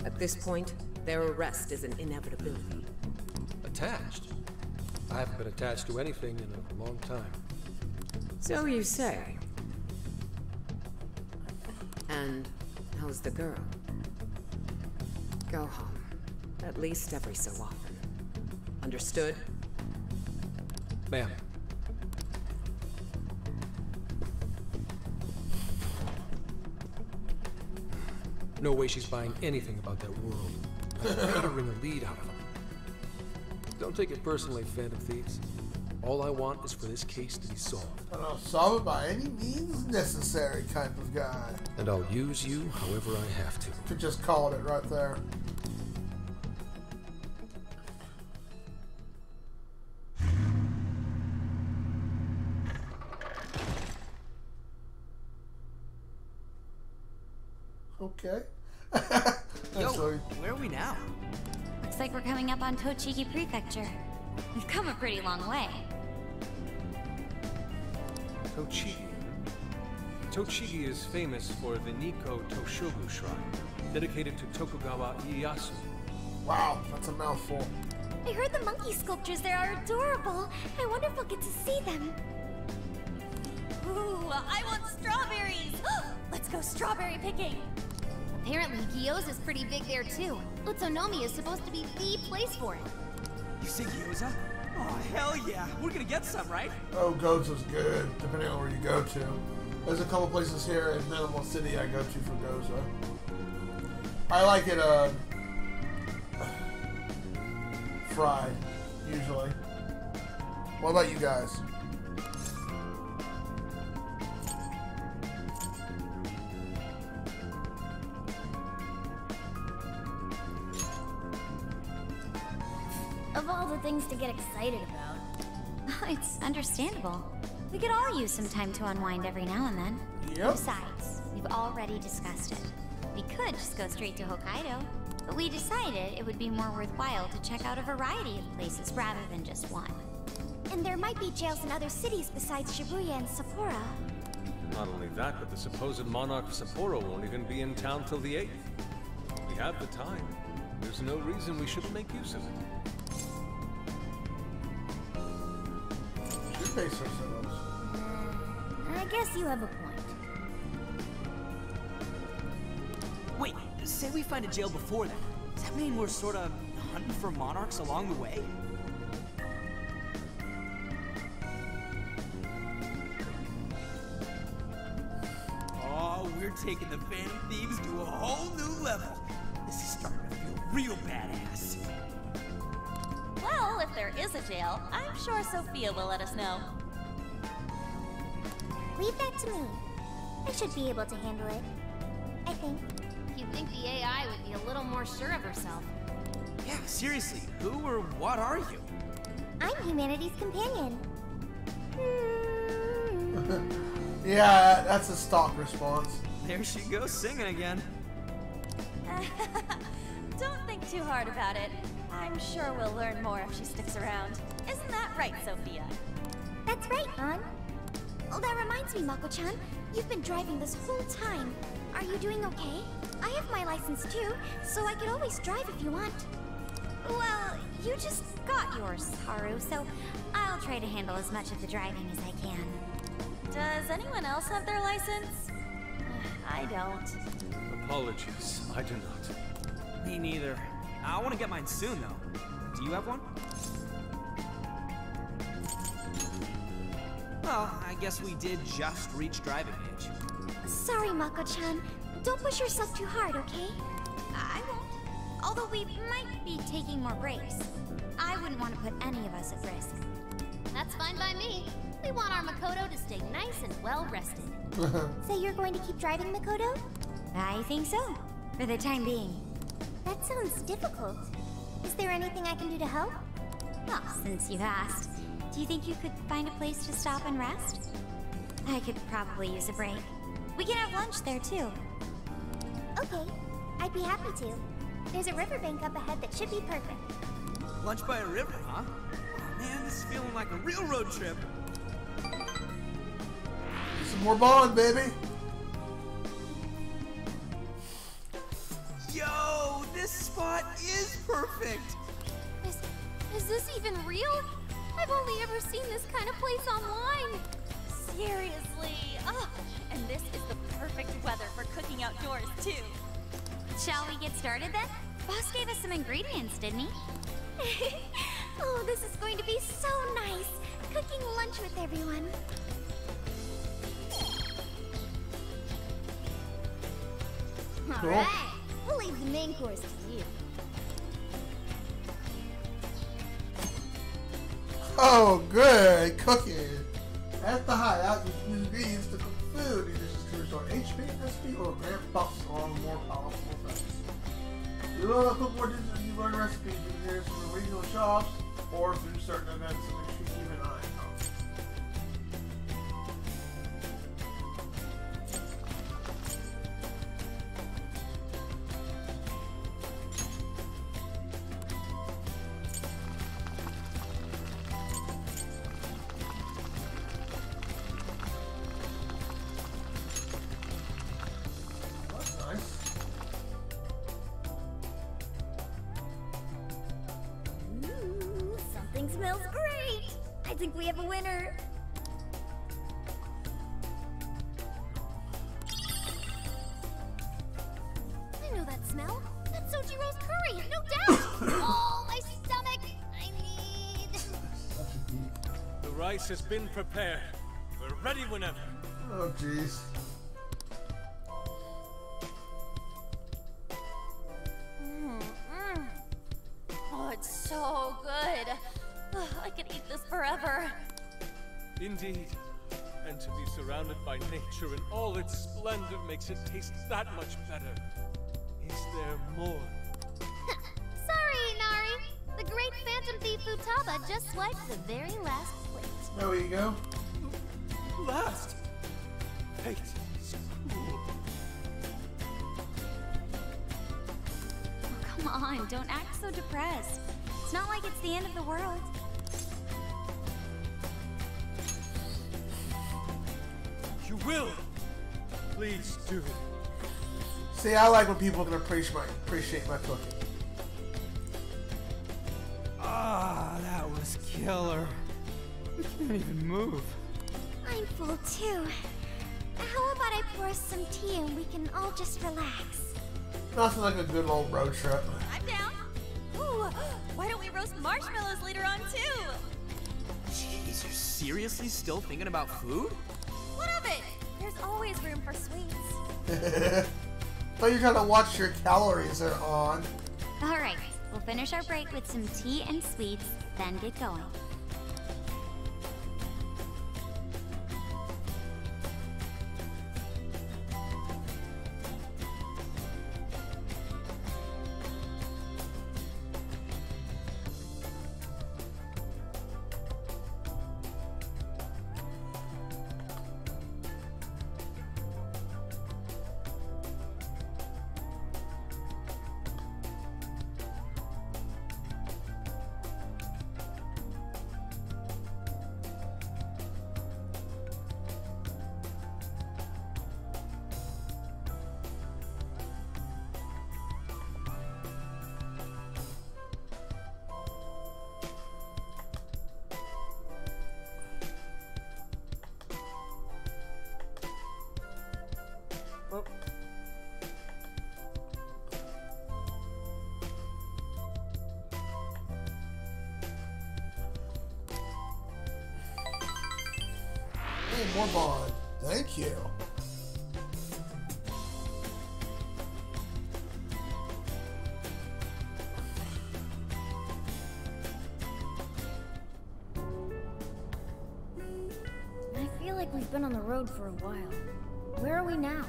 At this point, their arrest is an inevitability. Attached? I haven't been attached to anything in a long time. So you say. And how's the girl? Go home. At least every so often. Understood? Ma'am. No way she's buying anything about that world. I gotta wring a lead out of them. Don't take it personally, Phantom Thieves. All I want is for this case to be solved. And I'll solve it by any means necessary type of guy. And I'll use you however I have to. Could just call it right there. Okay. Yo, where are we now? Looks like we're coming up on Tochigi Prefecture. We've come a pretty long way. Tochigi. Tochigi is famous for the Nikko Toshogu Shrine, dedicated to Tokugawa Ieyasu. Wow, that's a mouthful. I heard the monkey sculptures there are adorable. I wonder if we'll get to see them. Ooh, I want strawberries! Let's go strawberry picking! Apparently, Gyoza's pretty big there too. Utsunomiya is supposed to be the place for it. You say gyoza? Oh, hell yeah. We're gonna get some, right? Oh, Goza's good, depending on where you go to. There's a couple places here in Minimal City I go to for Goza. I like it, fried, usually. What about you guys? Of all the things to get excited about, it's understandable. We could all use some time to unwind every now and then. Yep. Besides, we've already discussed it. We could just go straight to Hokkaido, but we decided it would be more worthwhile to check out a variety of places rather than just one. And there might be jails in other cities besides Shibuya and Sapporo. Not only that, but the supposed monarch of Sapporo won't even be in town till the 8th. We have the time. There's no reason we shouldn't make use of it. Pace ourselves. I guess you have a point. Wait, say we find a jail before that. Does that mean we're sort of hunting for monarchs along the way? Oh, we're taking the Phantom Thieves to a whole new level. This is starting to feel real badass. Well, if there is a jail, I'm sure Sophia will let us know. Leave that to me. I should be able to handle it. I think. You'd think the AI would be a little more sure of herself. Yeah, seriously, who or what are you? I'm humanity's companion. Yeah, that's a stock response. There she goes singing again. Don't think too hard about it. I'm sure we'll learn more if she sticks around. Isn't that right, Sophia? That's right, An. Oh, that reminds me, Mako-chan. You've been driving this whole time. Are you doing okay? I have my license too, so I could always drive if you want. Well, you just got yours, Haru, so I'll try to handle as much of the driving as I can. Does anyone else have their license? I don't. Apologies, I do not. Me neither. I want to get mine soon, though. Do you have one? Well, I guess we did just reach driving age. Sorry, Mako-chan. Don't push yourself too hard, okay? I won't. Although we might be taking more breaks. I wouldn't want to put any of us at risk. That's fine by me. We want our Makoto to stay nice and well rested. So you're going to keep driving, Makoto? I think so, for the time being. That sounds difficult. Is there anything I can do to help? Well, since you've asked, do you think you could find a place to stop and rest? I could probably use a break. We can have lunch there, too. Okay, I'd be happy to. There's a riverbank up ahead that should be perfect. Lunch by a river, huh? Oh, man, this is feeling like a real road trip. Some more bond, baby. perfect! Is this even real? I've only ever seen this kind of place online. Seriously. Oh, and this is the perfect weather for cooking outdoors, too. Shall we get started then? Boss gave us some ingredients, didn't he? Oh, this is going to be so nice. Cooking lunch with everyone. Cool. Alright, we'll leave the main course to you. Oh, good cooking. At the hideout, you use ingredients to cook food. These dishes can restore HP, SP, or grant buffs along more powerful effects. You will cook more dishes and you learn recipes. You can hear from regional shops or through certain events, so make sure you keep an eye out. Something smells great! I think we have a winner! I know that smell. That's Sojiro's curry, no doubt. Oh, my stomach! I need... The rice has been prepared. We're ready whenever. Oh, jeez. Oh, it's so good. Oh, I could eat this forever. Indeed. And to be surrounded by nature in all its splendor makes it taste that much better. Is there more? Sorry, Inari. The great Phantom Thief Futaba just swiped the very last plate. There we go. Last? Fate is cruel. Oh, come on, don't act so depressed. It's not like it's the end of the world. You will. Please do. See, I like when people can appreciate my cooking. Ah, that was killer. I can't even move. I'm full too. How about I pour us some tea and we can all just relax? Nothing like a good old road trip. I'm down. Ooh, why don't we roast marshmallows later on too? Jeez, you're seriously still thinking about food? What of it? There's always room for sweets. But you gotta watch your calories there on. Alright, we'll finish our break with some tea and sweets, then get going. Hey, more bond. Thank you. I feel like we've been on the road for a while. Where are we now?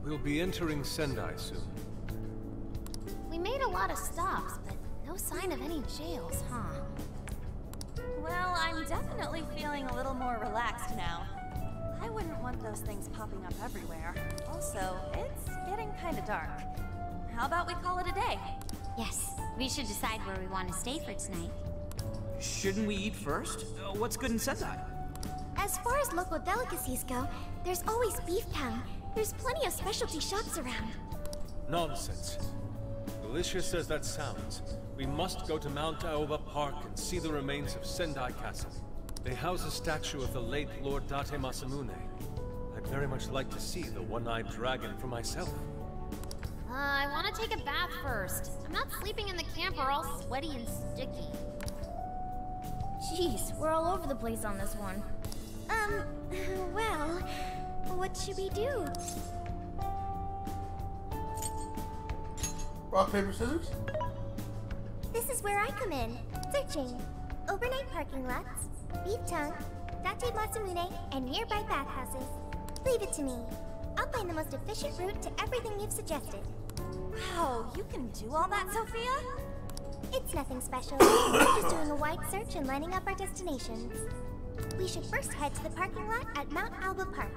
We'll be entering Sendai soon. We made a lot of stops, but no sign of any jails, huh? Well, I'm definitely feeling a little more relaxed now. I wouldn't want those things popping up everywhere. Also, it's getting kind of dark. How about we call it a day? Yes, we should decide where we want to stay for tonight. Shouldn't we eat first? What's good in Sendai? As far as local delicacies go, there's always Beef Town. There's plenty of specialty shops around. Nonsense. Delicious as that sounds, We must go to Mount Aoba Park and see the remains of Sendai Castle. They house a statue of the late Lord Date Masamune. I'd very much like to see the one-eyed dragon for myself. I want to take a bath first. I'm not sleeping in the camper all sweaty and sticky. Jeez, we're all over the place on this one. Well, what should we do? Rock, paper, scissors? This is where I come in. Searching. Overnight parking lots, beef tongue, Date Masamune, and nearby bathhouses. Leave it to me. I'll find the most efficient route to everything you've suggested. Wow, you can do all that, Sophia? It's nothing special. We're just doing a wide search and lining up our destinations. We should first head to the parking lot at Mount Aoba Park.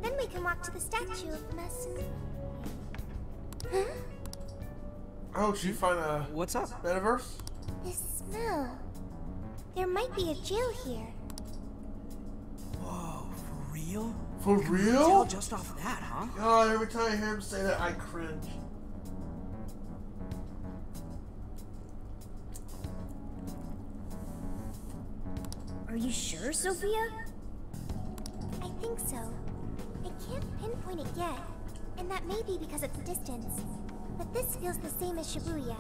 Then we can walk to the statue of Masamune. Huh? Oh, did you find a... What's up? Metaverse? This smell. There might be a jail here. Whoa, for real? For You can real? tell just off of that, huh? God, every time I hear him say that, I cringe. Are you sure, Sophia? I think so. I can't pinpoint it yet, and that may be because of the distance. But this feels the same as Shibuya.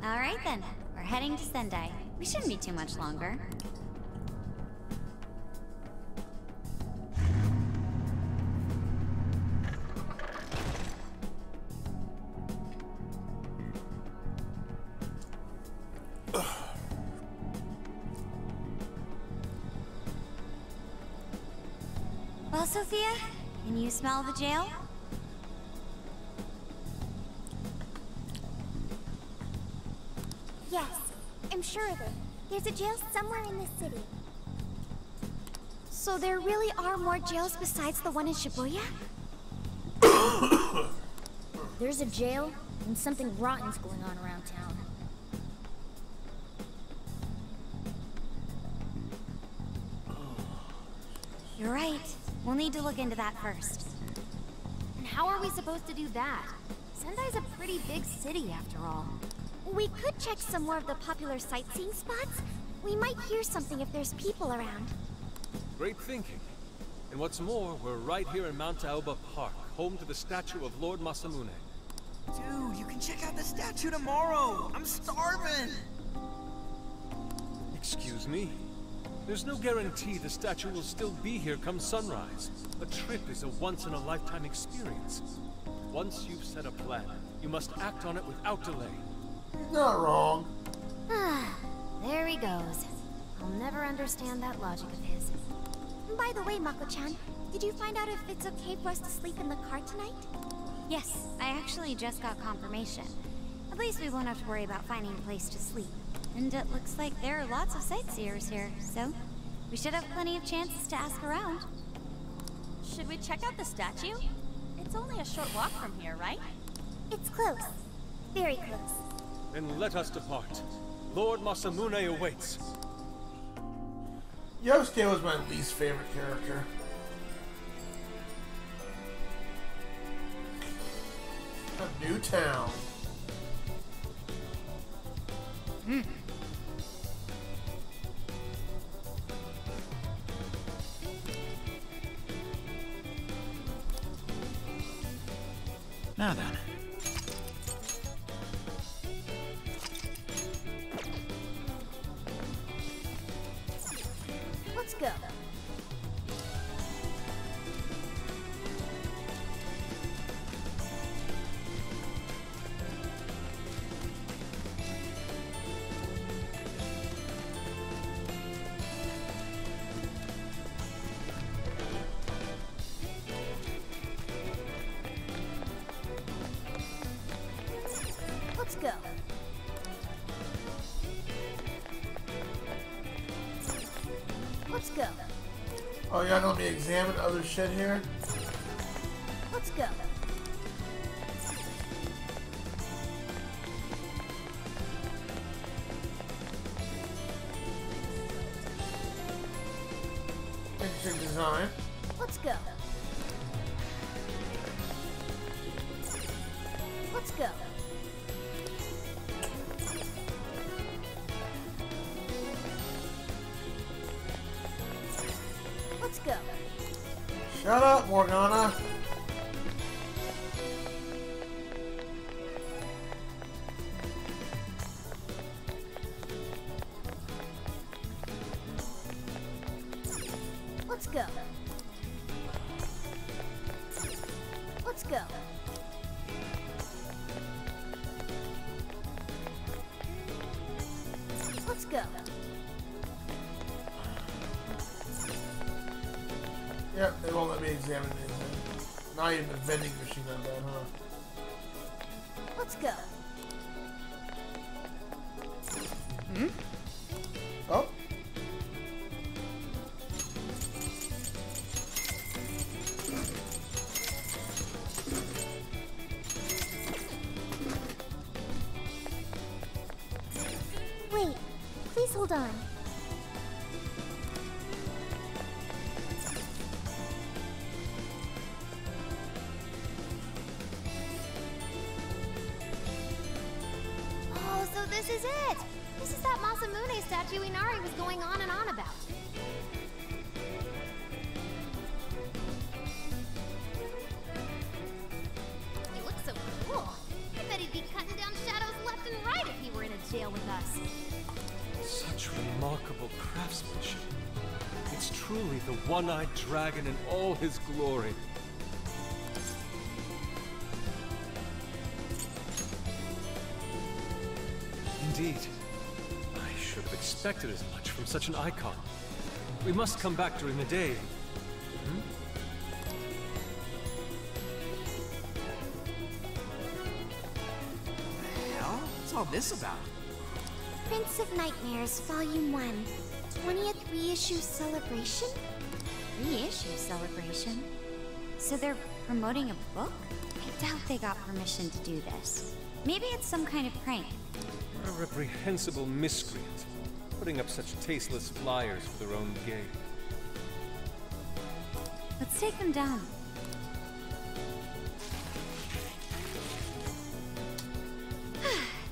Alright then, we're heading to Sendai. We shouldn't be too much longer. Well, Sophia, can you smell the jail? Yes, I'm sure of it. There's a jail somewhere in this city. So there really are more jails besides the one in Shibuya? There's a jail, and something rotten's going on around town. You're right. We'll need to look into that first. And how are we supposed to do that? Sendai's a pretty big city, after all. We could check some more of the popular sightseeing spots. We might hear something if there's people around. Great thinking. And what's more, we're right here in Mount Aoba Park, home to the statue of Lord Masamune. Dude, you can check out the statue tomorrow. I'm starving. Excuse me? There's no guarantee the statue will still be here come sunrise. A trip is a once-in-a-lifetime experience. Once you've set a plan, you must act on it without delay. Not wrong. There he goes. I'll never understand that logic of his. By the way, Mako-chan, did you find out if it's okay for us to sleep in the car tonight? Yes, I actually just got confirmation. At least we won't have to worry about finding a place to sleep. And it looks like there are lots of sightseers here, so we should have plenty of chances to ask around. Should we check out the statue? It's only a short walk from here, right? It's close. Very close. Then let us depart. Lord Masamune awaits. Yosuke was my least favorite character. A new town. Now then. Let's go. Let's go. Let's go. Oh, y'all gonna let me examine other shit here? Let's go. Interesting design. Let's go. Let's go. Let's go. Shut up, Morgana. Let's go. Let's go. Let's go. Yep, they won't let me examine anything. Not even the vending machine on that, huh? Let's go. Hmm? Oh? Wait, please hold on. Oh, so this is it! This is that Masamune statue Inari was going on and on about. He looks so cool. I bet he'd be cutting down shadows left and right if he were in a jail with us. Such remarkable craftsmanship. It's truly the one-eyed dragon in all his glory. Indeed. I should have expected as much from such an icon. We must come back during the day. Hmm? What the hell? What's all this about? Prince of Nightmares, Volume 1. 20th reissue celebration? Reissue celebration? So they're promoting a book? I doubt they got permission to do this. Maybe it's some kind of prank. A reprehensible miscreant, putting up such tasteless flyers for their own gain. Let's take them down.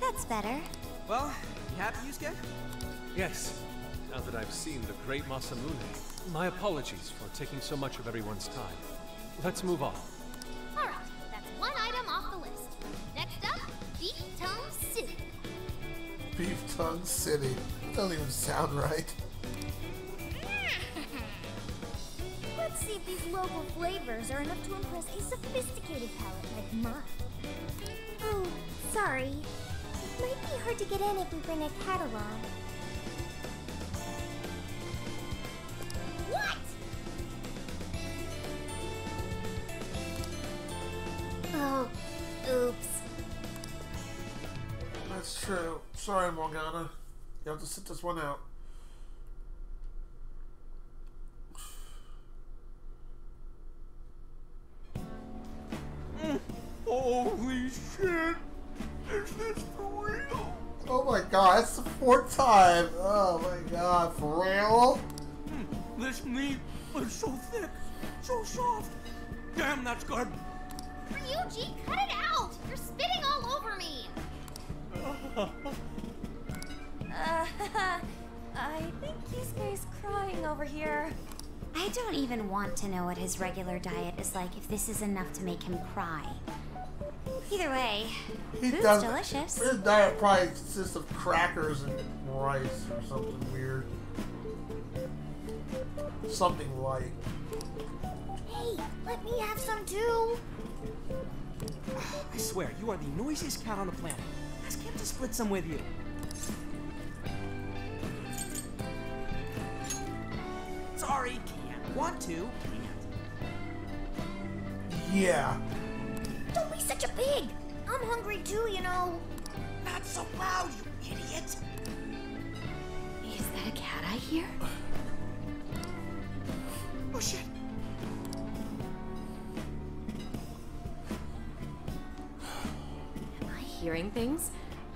That's better. Well, you happy, Yusuke? Yes, now that I've seen the great Masamune. My apologies for taking so much of everyone's time. Let's move on. Alright, that's one item off the list. Next up, Beef Tongue City. Beef Tongue City. Doesn't even sound right. Let's see if these local flavors are enough to impress a sophisticated palate like mine. Oh, sorry. It might be hard to get in if we bring a cat along. What? Oh, oops. That's true. Sorry, Morgana. You have to sit this one out. Holy shit! Is this for real? Oh my god, it's the fourth time. Oh my god, for real? This meat is so thick, so soft. Damn, that's good. Ryuji, cut it out! You're spitting all over me! I think Yusuke's crying over here. I don't even want to know what his regular diet is like if this is enough to make him cry. Either way, food's delicious. His diet probably consists of crackers and rice or something weird. Something light. Hey, let me have some too. I swear, you are the noisiest cat on the planet. Ask him to split some with you. Sorry, can't. Want to, can't. Yeah. Don't be such a pig. I'm hungry too, you know. Not so loud, you idiot. Is that a cat I hear? Oh shit. Am I hearing things?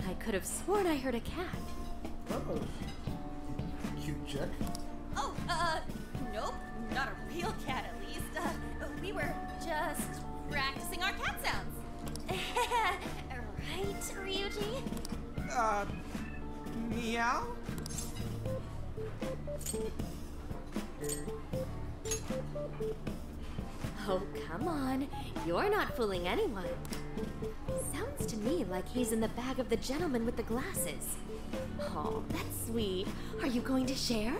I could have sworn I heard a cat. Oh. Cute chick. Oh, nope. Not a real cat, at least. We were just practicing our cat sounds. right, Ryuji? Meow? Oh, come on. You're not fooling anyone. Sounds to me like he's in the bag of the gentleman with the glasses. Oh, that's sweet. Are you going to share?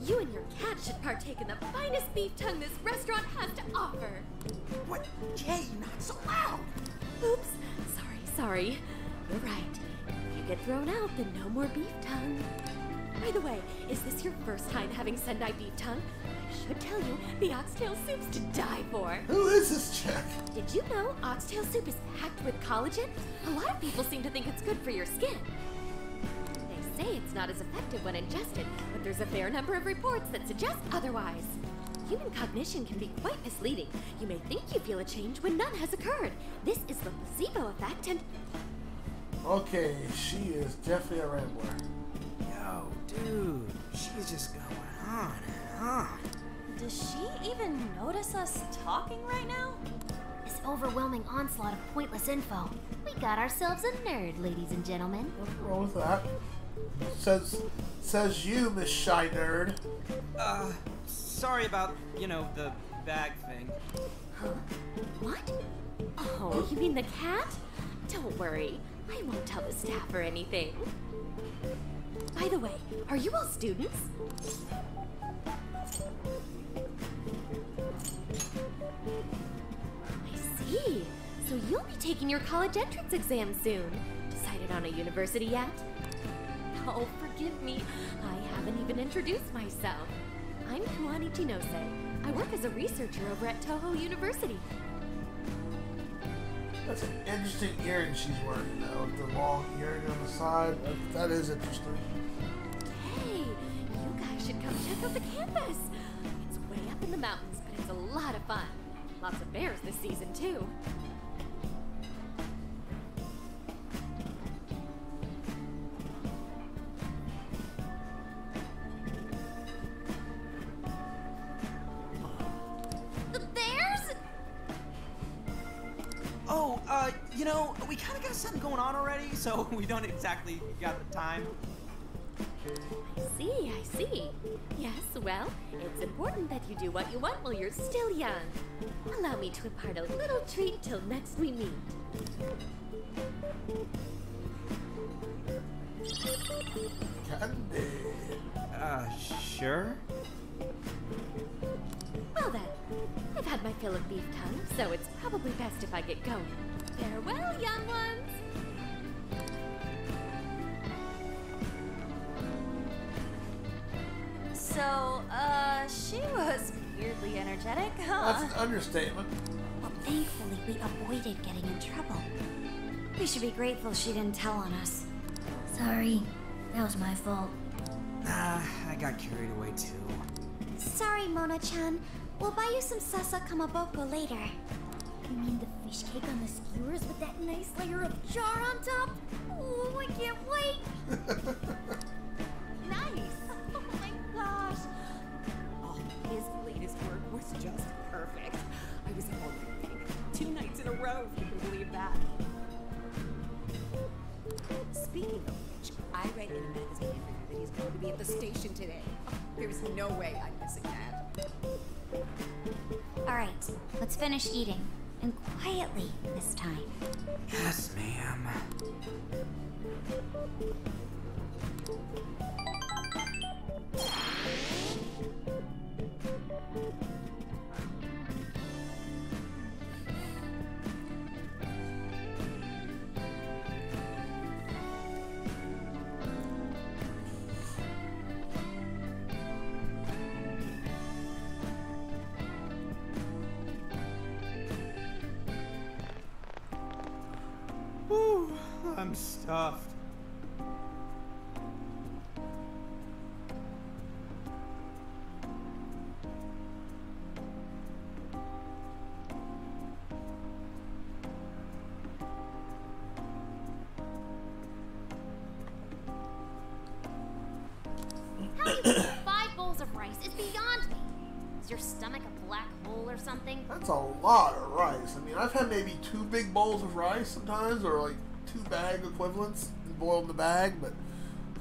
You and your cat should partake in the finest beef tongue this restaurant has to offer. What? Jay, not so loud! Oops. Sorry. You're right. If you get thrown out, then no more beef tongue. By the way, is this your first time having Sendai beef tongue? I should tell you, the oxtail soup's to die for. Who is this chick? Did you know oxtail soup is packed with collagen? A lot of people seem to think it's good for your skin. They say it's not as effective when ingested, but there's a fair number of reports that suggest otherwise. Human cognition can be quite misleading. You may think you feel a change when none has occurred. This is the placebo effect and... Okay, she is definitely a rambler. Yo, dude, she's just going on and on. Does she even notice us talking right now? This overwhelming onslaught of pointless info. We got ourselves a nerd, ladies and gentlemen. Nothing wrong with that. Says you, Miss Shy Nerd. Sorry about, the bag thing. Huh? What? Oh, you mean the cat? Don't worry. I won't tell the staff or anything. By the way, are you all students? I see. So you'll be taking your college entrance exam soon. Decided on a university yet? Oh, forgive me. I haven't even introduced myself. I'm Kiwani Chinose. I work as a researcher over at Toho University. That's an interesting earring she's wearing, though. With the long earring on the side. That is interesting. Hey, you guys should come check out the campus. It's way up in the mountains, but it's a lot of fun. Lots of bears this season, too. We kind of got something going on already, so we don't exactly got the time. I see. Yes, well, it's important that you do what you want while you're still young. Allow me to impart a little treat till next we meet. Candy. Sure? Well then, I've had my fill of beef tongue, so it's probably best if I get going. Farewell, young ones! So, she was weirdly energetic, huh? That's an understatement. Well, thankfully, we avoided getting in trouble. We should be grateful she didn't tell on us. Sorry, that was my fault. Nah, I got carried away too. Sorry, Mona-chan. We'll buy you some sasa kamaboko later. You mean the fish cake on the skewers with that nice layer of char on top? Oh, I can't wait! Nice! Oh my gosh! Oh, his latest work was just perfect. I was hoping 2 nights in a row, if you can believe that. Speaking of which, I read in a magazine that he's going to be at the station today. Oh, there's no way I'm missing that. Alright, let's finish eating. And quietly this time. Yes, ma'am. Whew, I'm stuffed. How you eat 5 bowls of rice is beyond me. Is your stomach a black hole or something? That's a lot of rice. I mean, I've had maybe 2 big bowls of rice sometimes, or like 2 bag equivalents boiled in the bag, but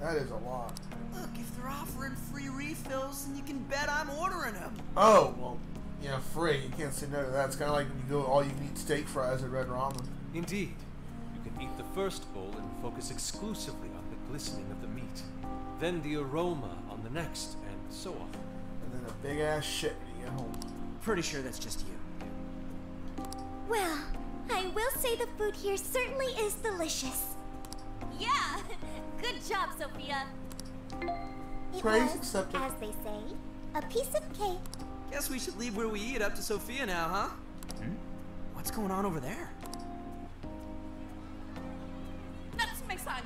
that is a lot. Look, if they're offering free refills, then you can bet I'm ordering them. Oh, well, yeah, free. You can't say no to that. It's kind of like when you go all-you-can-eat steak fries at Red Ramen. Indeed. You can eat the first bowl and focus exclusively on the glistening of the meat. Then the aroma on the next, and so on. And then a big-ass shit when you get home. Pretty sure that's just you. Well, I will say the food here certainly is delicious. Yeah! Good job, Sophia! It Praise was, accepted. as they say, a piece of cake. Guess we should leave where we eat up to Sophia now, huh? What's going on over there? Natsume-san,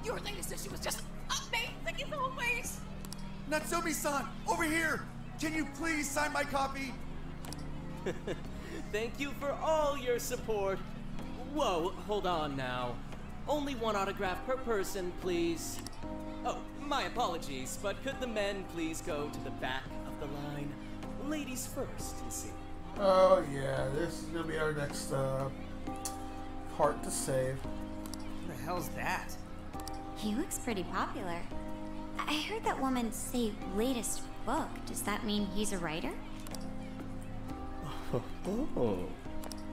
your latest issue was just amazing as always. Natsumi-san, over here! Can you please sign my copy? Thank you for all your support. Whoa, hold on now. Only 1 autograph per person, please. Oh, my apologies, but could the men please go to the back of the line? Ladies first, you see. Oh, yeah, this is going to be our next part to save. What the hell's that? He looks pretty popular. I heard that woman say latest book. Does that mean he's a writer? Oh.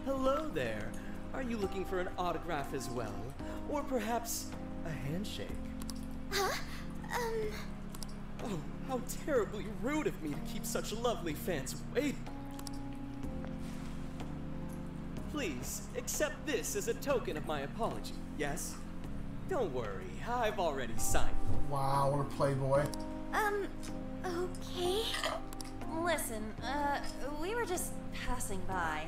Hello there. Are you looking for an autograph as well? Or perhaps a handshake? Huh? Oh, how terribly rude of me to keep such lovely fans waiting. Please, accept this as a token of my apology, yes? Don't worry, I've already signed it. Wow, what a playboy. Okay. Listen, we were just passing by.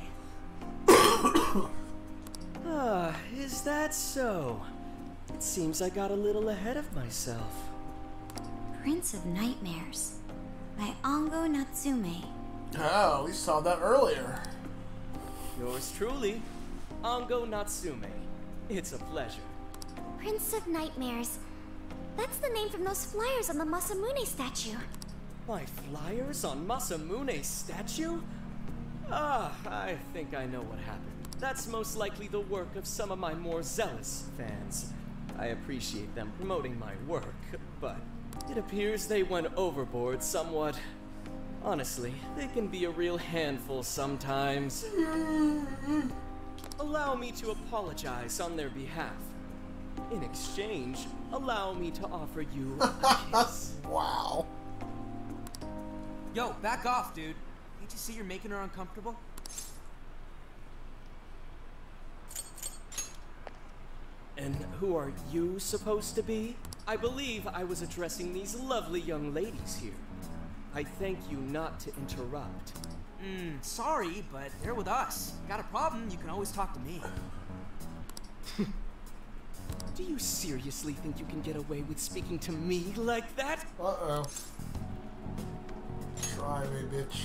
Ah, is that so? It seems I got a little ahead of myself. Prince of Nightmares by Ango Natsume. Oh, we saw that earlier. Yours truly, Ango Natsume. It's a pleasure. Prince of Nightmares. That's the name from those flyers on the Masamune statue. My flyers on Masamune's statue? Ah, I think I know what happened. That's most likely the work of some of my more zealous fans. I appreciate them promoting my work, but it appears they went overboard somewhat. Honestly, they can be a real handful sometimes. Allow me to apologize on their behalf. In exchange, allow me to offer you a kiss. Wow. Yo, back off, dude. Can't you see you're making her uncomfortable? And who are you supposed to be? I believe I was addressing these lovely young ladies here. I thank you not to interrupt. Sorry, but they're with us. Got a problem, you can always talk to me. Do you seriously think you can get away with speaking to me like that? Uh-oh. Try me, bitch.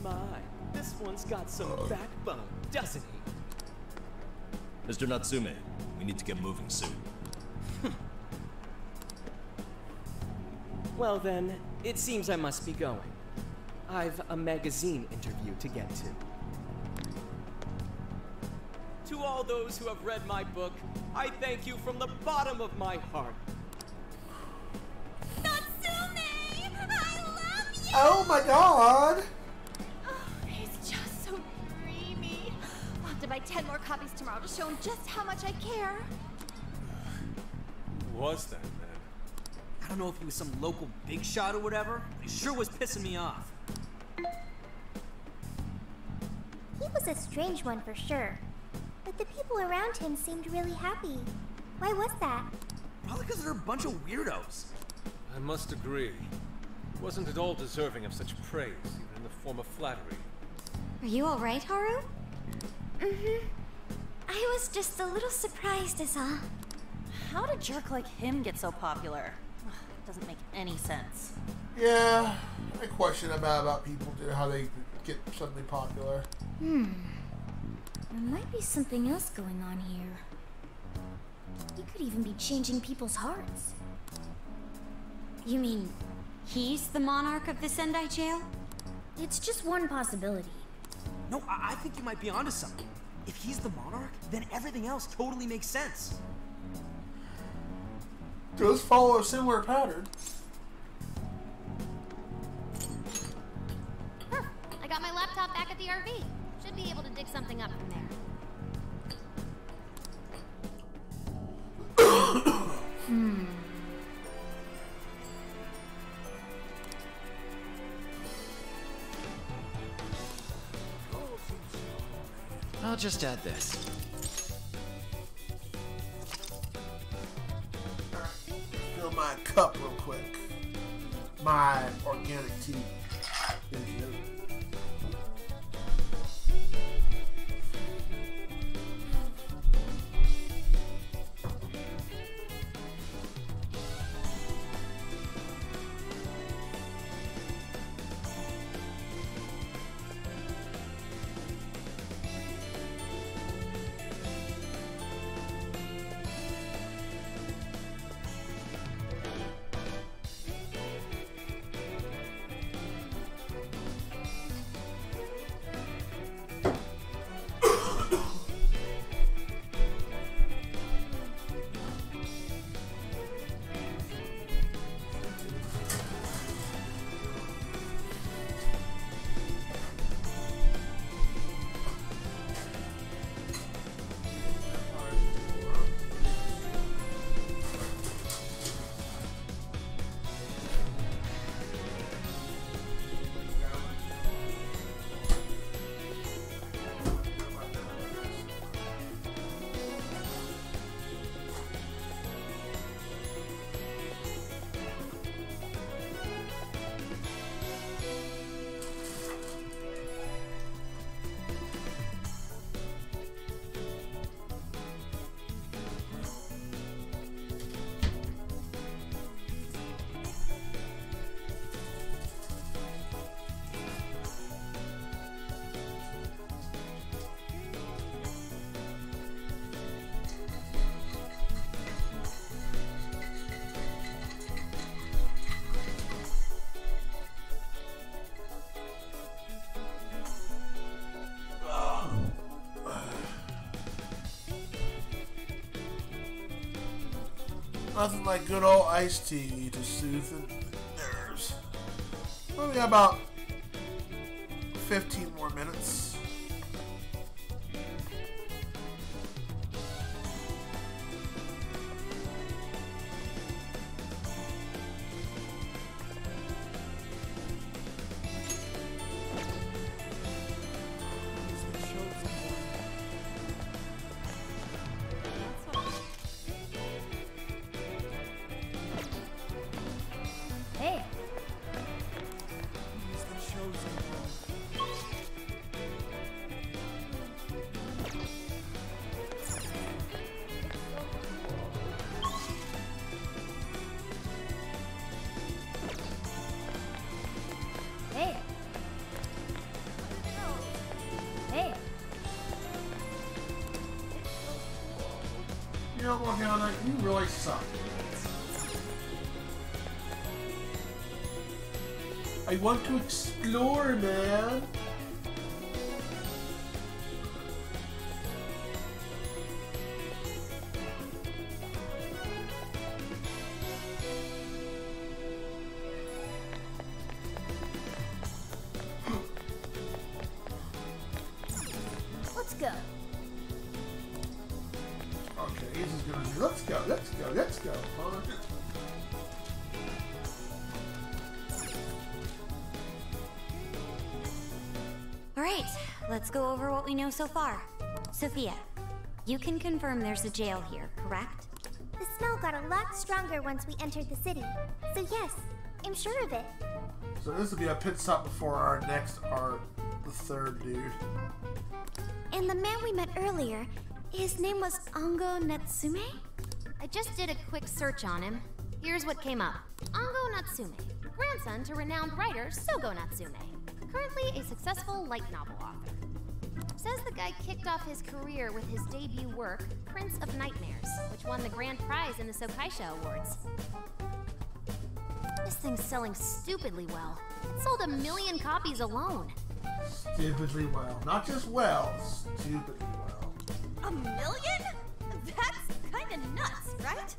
My, this one's got some backbone, doesn't he? Mr. Natsume, we need to get moving soon. Well then, it seems I must be going. I've a magazine interview to get to. To all those who have read my book, I thank you from the bottom of my heart. Natsume! I love you! Oh my god! He's just so dreamy. I'll have to buy 10 more copies tomorrow to show him just how much I care. Who was that, man? I don't know if he was some local big shot or whatever, but he sure was pissing me off. He was a strange one for sure. But the people around him seemed really happy. Why was that? Probably because they're a bunch of weirdos. I must agree. He wasn't at all deserving of such praise, even in the form of flattery. Are you alright, Haru? Mm-hmm. I was just a little surprised is all. How did a jerk like him get so popular? Doesn't make any sense. Yeah, I question about people, how they get suddenly popular. There might be something else going on here. He could even be changing people's hearts. You mean He's the monarch of the Sendai jail? It's just one possibility. No, I think you might be onto something. If he's the monarch, then everything else totally makes sense. Does follow a similar pattern. I got my laptop back at the RV. Should be able to dig something up from there. I'll just add this. Fill my cup real quick. My organic tea. Nothing like good old iced tea to soothe the nerves. Only got about 15 more minutes. Hey. Hey. Hey. You know, Morgana, you really suck. I want to explore, man. Let's go. Okay, this is gonna be. Let's go. Let's go. Let's go. Huh? Alright, let's go over what we know so far. Sophia, you can confirm there's a jail here, correct? The smell got a lot stronger once we entered the city. So yes, I'm sure of it. So this will be a pit stop before our next arc, the third dude. And the man we met earlier, his name was Ango Natsume? I just did a quick search on him. Here's what came up. Ango Natsume, grandson to renowned writer Sogo Natsume. Currently a successful light novel author. Says the guy kicked off his career with his debut work, Prince of Nightmares, which won the grand prize in the Sokaisha Awards. The This thing's selling stupidly well. It sold 1 million copies alone. Stupidly well. Not just well, stupidly well. 1 million? That's kinda nuts, right?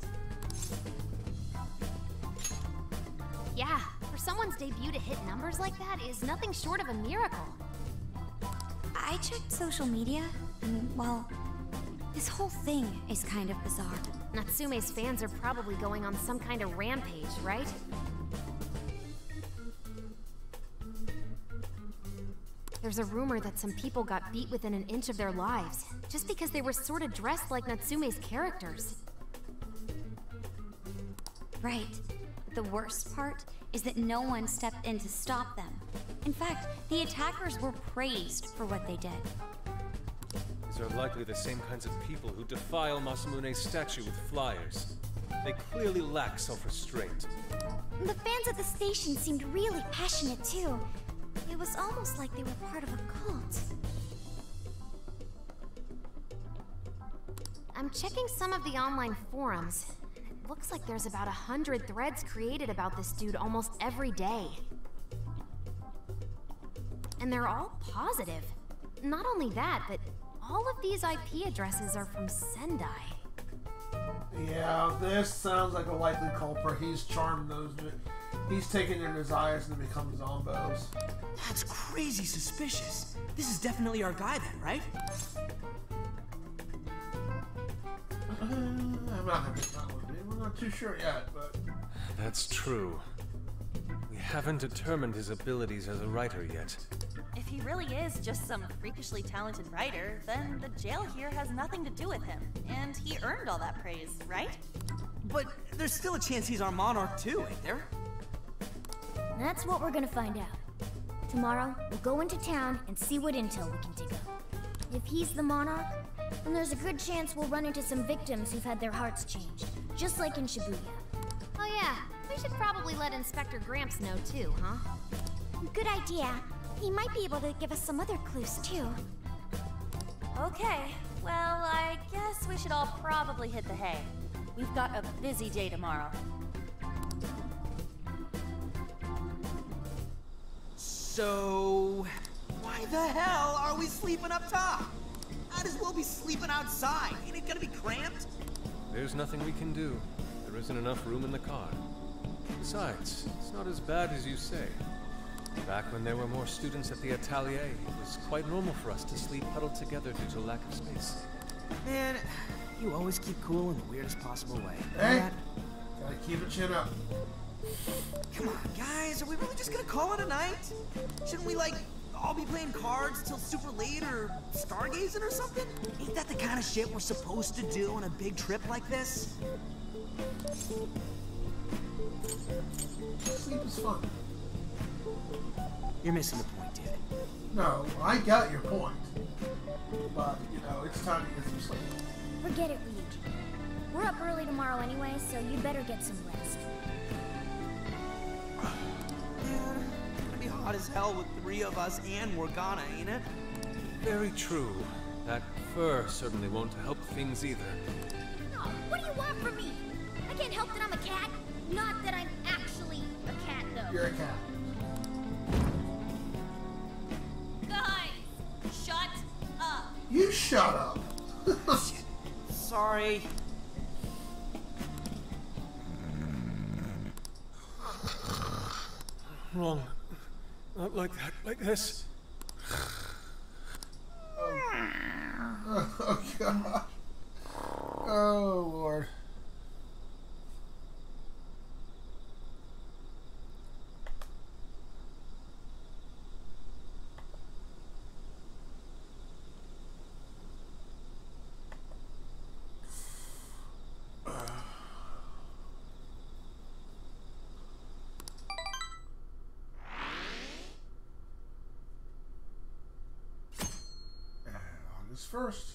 Yeah, for someone's debut to hit numbers like that is nothing short of a miracle. I checked social media, and, well, this whole thing is kind of bizarre. Natsume's fans are probably going on some kind of rampage, right? There's a rumor that some people got beat within an inch of their lives, just because they were sort of dressed like Natsume's characters. Right. The worst part is that no one stepped in to stop them. In fact, the attackers were praised for what they did. These are likely the same kinds of people who defile Masamune's statue with flyers. They clearly lack self-restraint. The fans at the station seemed really passionate too. It was almost like they were part of a cult. I'm checking some of the online forums. It looks like there's about 100 threads created about this dude almost every day. And they're all positive. Not only that, but all of these IP addresses are from Sendai. Yeah, this sounds like a likely culprit. He's charmed those. He's taken their desires and become zombos. That's crazy suspicious. This is definitely our guy then, right? I'm not gonna be done with it. We're not too sure yet, but... That's true. We haven't determined his abilities as a writer yet. If he really is just some freakishly talented writer, then the jail here has nothing to do with him. And he earned all that praise, right? But there's still a chance he's our monarch too, ain't there? That's what we're gonna find out. Tomorrow, we'll go into town and see what intel we can dig up. If he's the monarch, then there's a good chance we'll run into some victims who've had their hearts changed, just like in Shibuya. Oh yeah, we should probably let Inspector Gramps know too, huh? Good idea. He might be able to give us some other clues too. Okay, well, I guess we should all probably hit the hay. We've got a busy day tomorrow. So, why the hell are we sleeping up top? Might as well be sleeping outside. Ain't it gonna be cramped? There's nothing we can do. There isn't enough room in the car. Besides, it's not as bad as you say. Back when there were more students at the atelier, it was quite normal for us to sleep huddled together due to lack of space. Man, you always keep cool in the weirdest possible way. Hey, gotta keep a chin up. Come on, guys, are we really just gonna call it a night? Shouldn't we, like, all be playing cards till super late or stargazing or something? Ain't that the kind of shit we're supposed to do on a big trip like this? Sleep is fun. You're missing the point, dude. No, I got your point. But, you know, it's time to get some sleep. Forget it, Ryuji. We're up early tomorrow anyway, so you better get some rest. Yeah, it's gonna be hot as hell with 3 of us and Morgana, ain't it? Very true. That fur certainly won't help things either. Oh, what do you want from me? I can't help that I'm a cat. Not that I'm actually a cat, though. You're a cat. Guys, shut up. You shut up. Sorry. Wrong. Not like that. Like this. Oh, God. Oh, Lord. August 1st.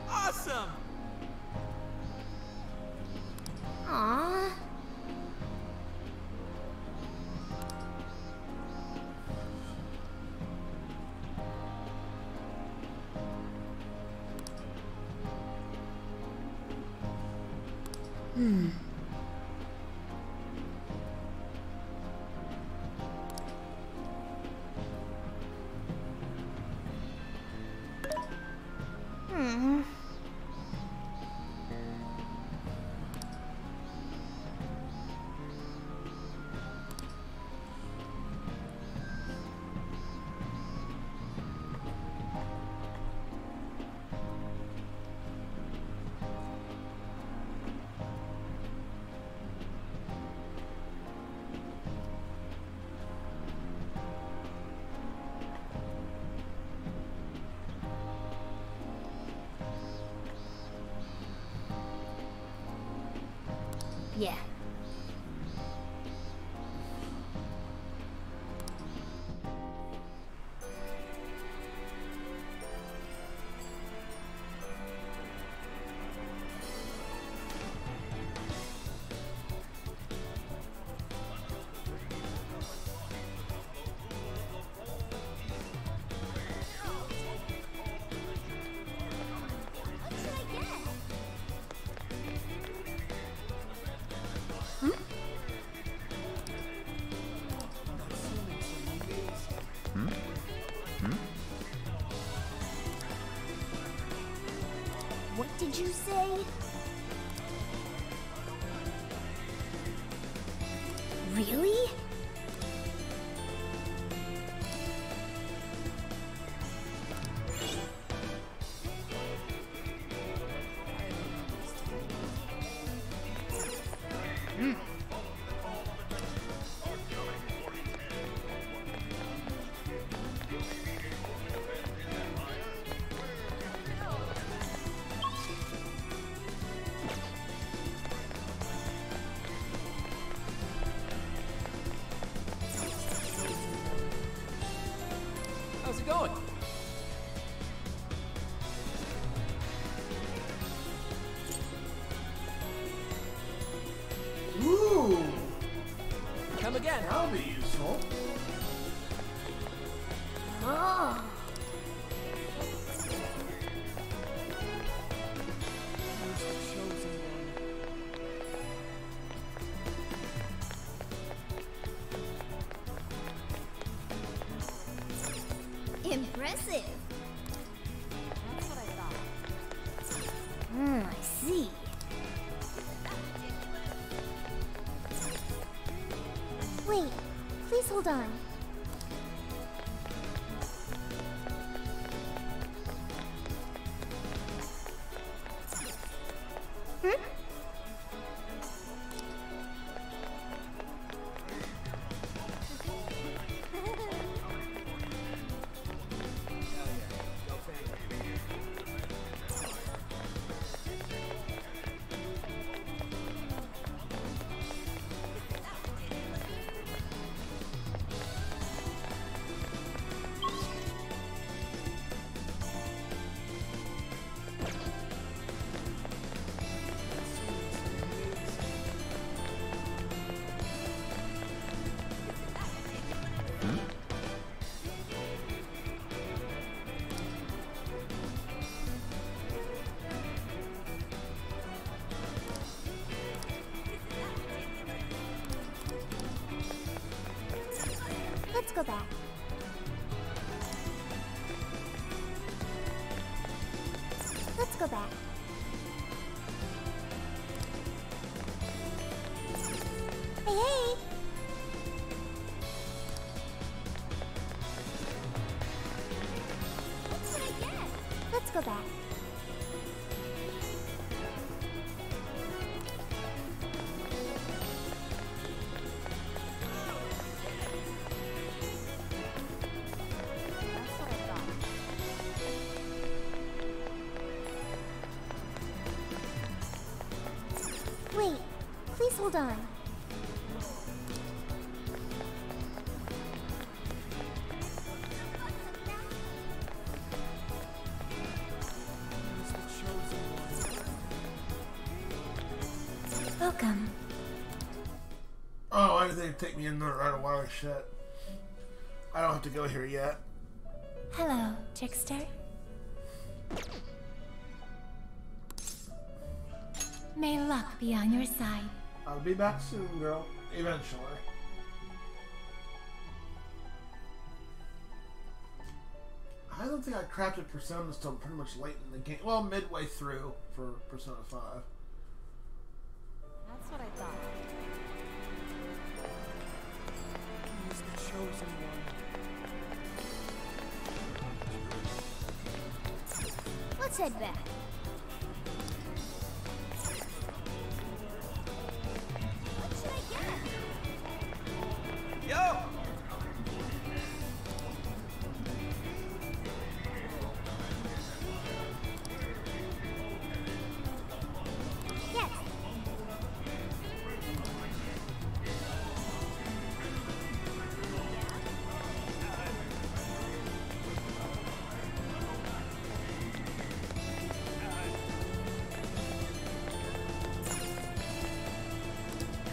Awesome! Aww. Yeah. What did you say? Really? How's it going? Ooh! Come again. That'll be useful. Oh. Impressive. That's what I thought. I see. Wait, please hold on. Let's go back. Let's go back. Hey, hey! What did I get? Let's go back. Wait, please hold on. Welcome. Oh, why did they take me in there right away? Shit. I don't have to go here yet. Hello, Trickster. May luck be on your side. I'll be back soon, girl. Eventually. I don't think I crafted Persona until pretty much late in the game. Well, midway through for Persona 5. That's what I thought. He's the chosen one. Let's head back. What should I get? Yo!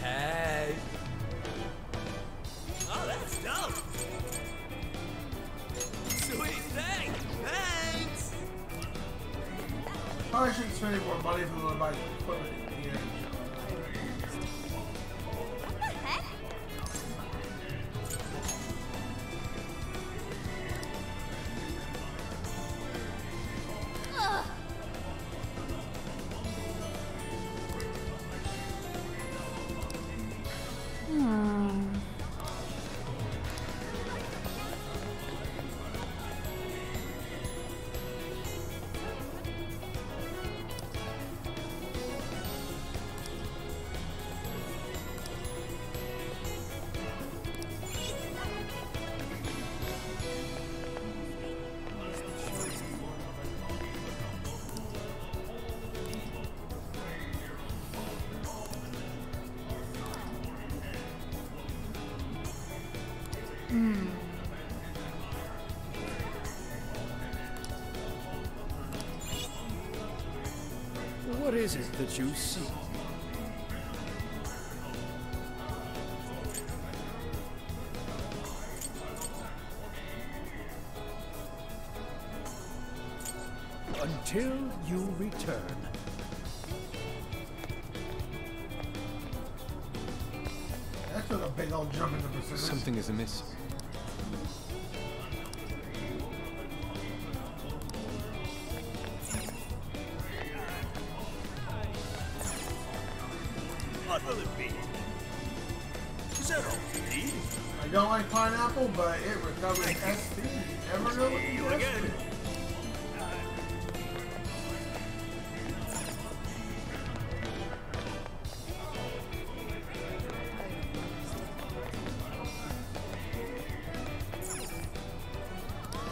Hey. Oh, that's dope. Sweet thing. Thanks. Probably shouldn't spend any more money if we want to buy equipment here. What the heck? Ugh. What is it that you see? Until you return. That took a big old jump into Persona. Something is amiss. What will it be? Is that all you need? I don't like pineapple, but it recovers SP. Never know what See you you again.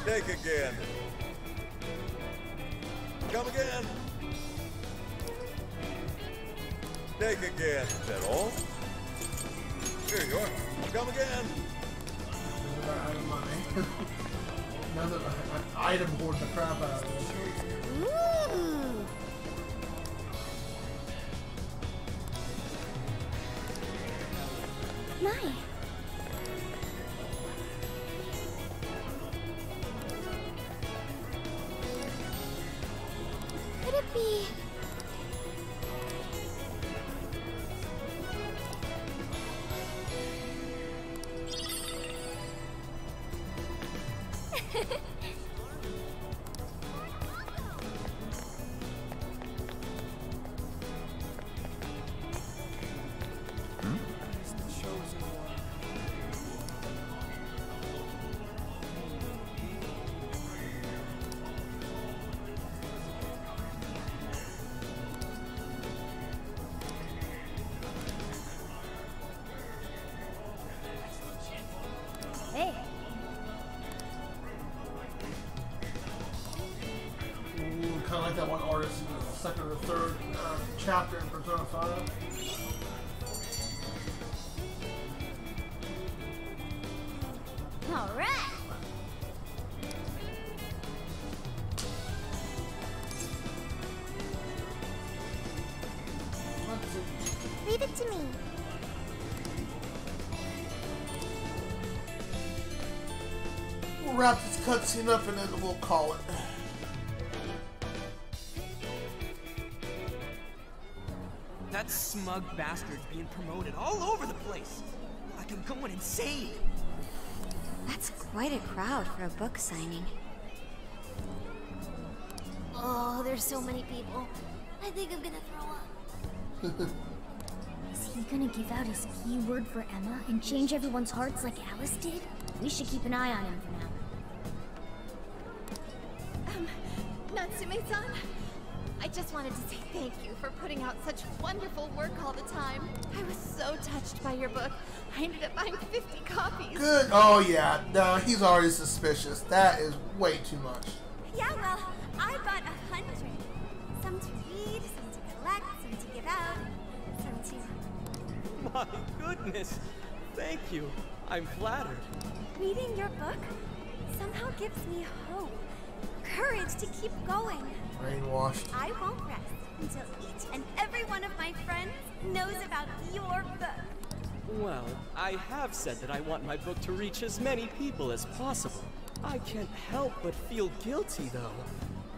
Take again. Come again. Take again. Is that all? Here you are. Come again. Another item hoard the crap out of it. Ooh. My. Could it be? Hey. Ooh, kind of like that one artist in the second or third chapter in Persona 5. All right. Leave it to me. We'll wrap this cutscene up and then we'll call it. That smug bastard's being promoted all over the place. Like I'm going insane. That's quite a crowd for a book signing. Oh, there's so many people. I think I'm gonna throw up. Is he gonna give out his keyword for Emma and change everyone's hearts like Alice did? We should keep an eye on him for now. Natsume-san, I just wanted to say thank you for putting out such wonderful work all the time. I was so touched by your book. I ended up buying 50 copies. Good. Oh yeah. No, he's already suspicious. That is way too much. Yeah, well, I bought 100. Some to read, some to collect, some to give out, some to... My goodness! Thank you. I'm flattered. Reading your book somehow gives me hope. Courage to keep going. Brainwashed. I won't rest until each and every one of my friends knows about your book. Well, I have said that I want my book to reach as many people as possible. I can't help but feel guilty, though.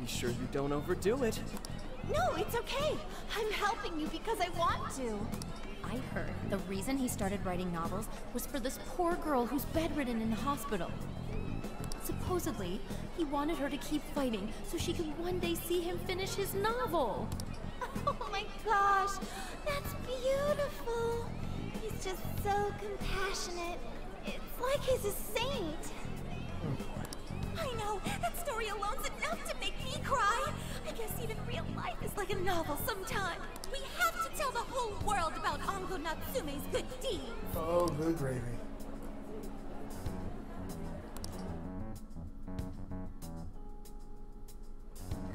Be sure you don't overdo it. No, it's okay. I'm helping you because I want to. I heard the reason he started writing novels was for this poor girl who's bedridden in the hospital. Supposedly, he wanted her to keep fighting so she could one day see him finish his novel. Oh my gosh, that's beautiful. He's just so compassionate. It's like he's a saint. I know, that story alone's enough to make me cry. I guess even real life is like a novel sometimes. We have to tell the whole world about Ango Natsume's good deeds. Oh, good gravy.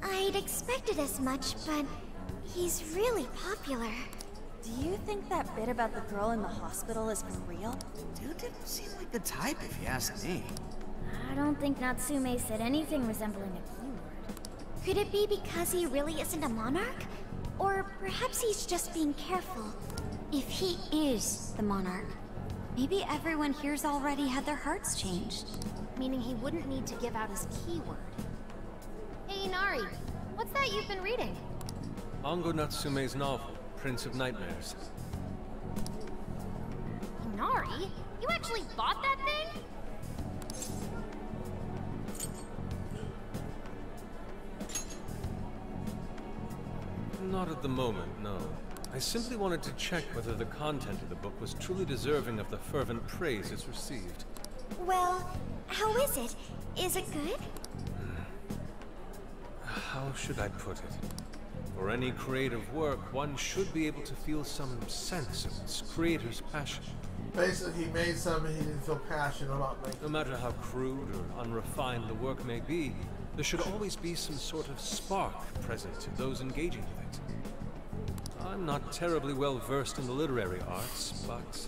I'd expected as much, but he's really popular. Do you think that bit about the girl in the hospital is for real? Dude didn't seem like the type, if you ask me. I don't think Natsume said anything resembling a keyword. Could it be because he really isn't a monarch? Or perhaps he's just being careful. If he is the monarch, maybe everyone here's already had their hearts changed. Meaning he wouldn't need to give out his keyword. Hey, Inari, what's that you've been reading? Ango Natsume's novel, Prince of Nightmares. Inari? You actually bought that thing? Not at the moment, no. I simply wanted to check whether the content of the book was truly deserving of the fervent praise it's received. Well, how is it? Is it good? How should I put it? For any creative work, one should be able to feel some sense of its creator's passion. Basically, he made something he didn't feel passionate about making. No matter how crude or unrefined the work may be, there should always be some sort of spark present to those engaging with it. I'm not terribly well versed in the literary arts, but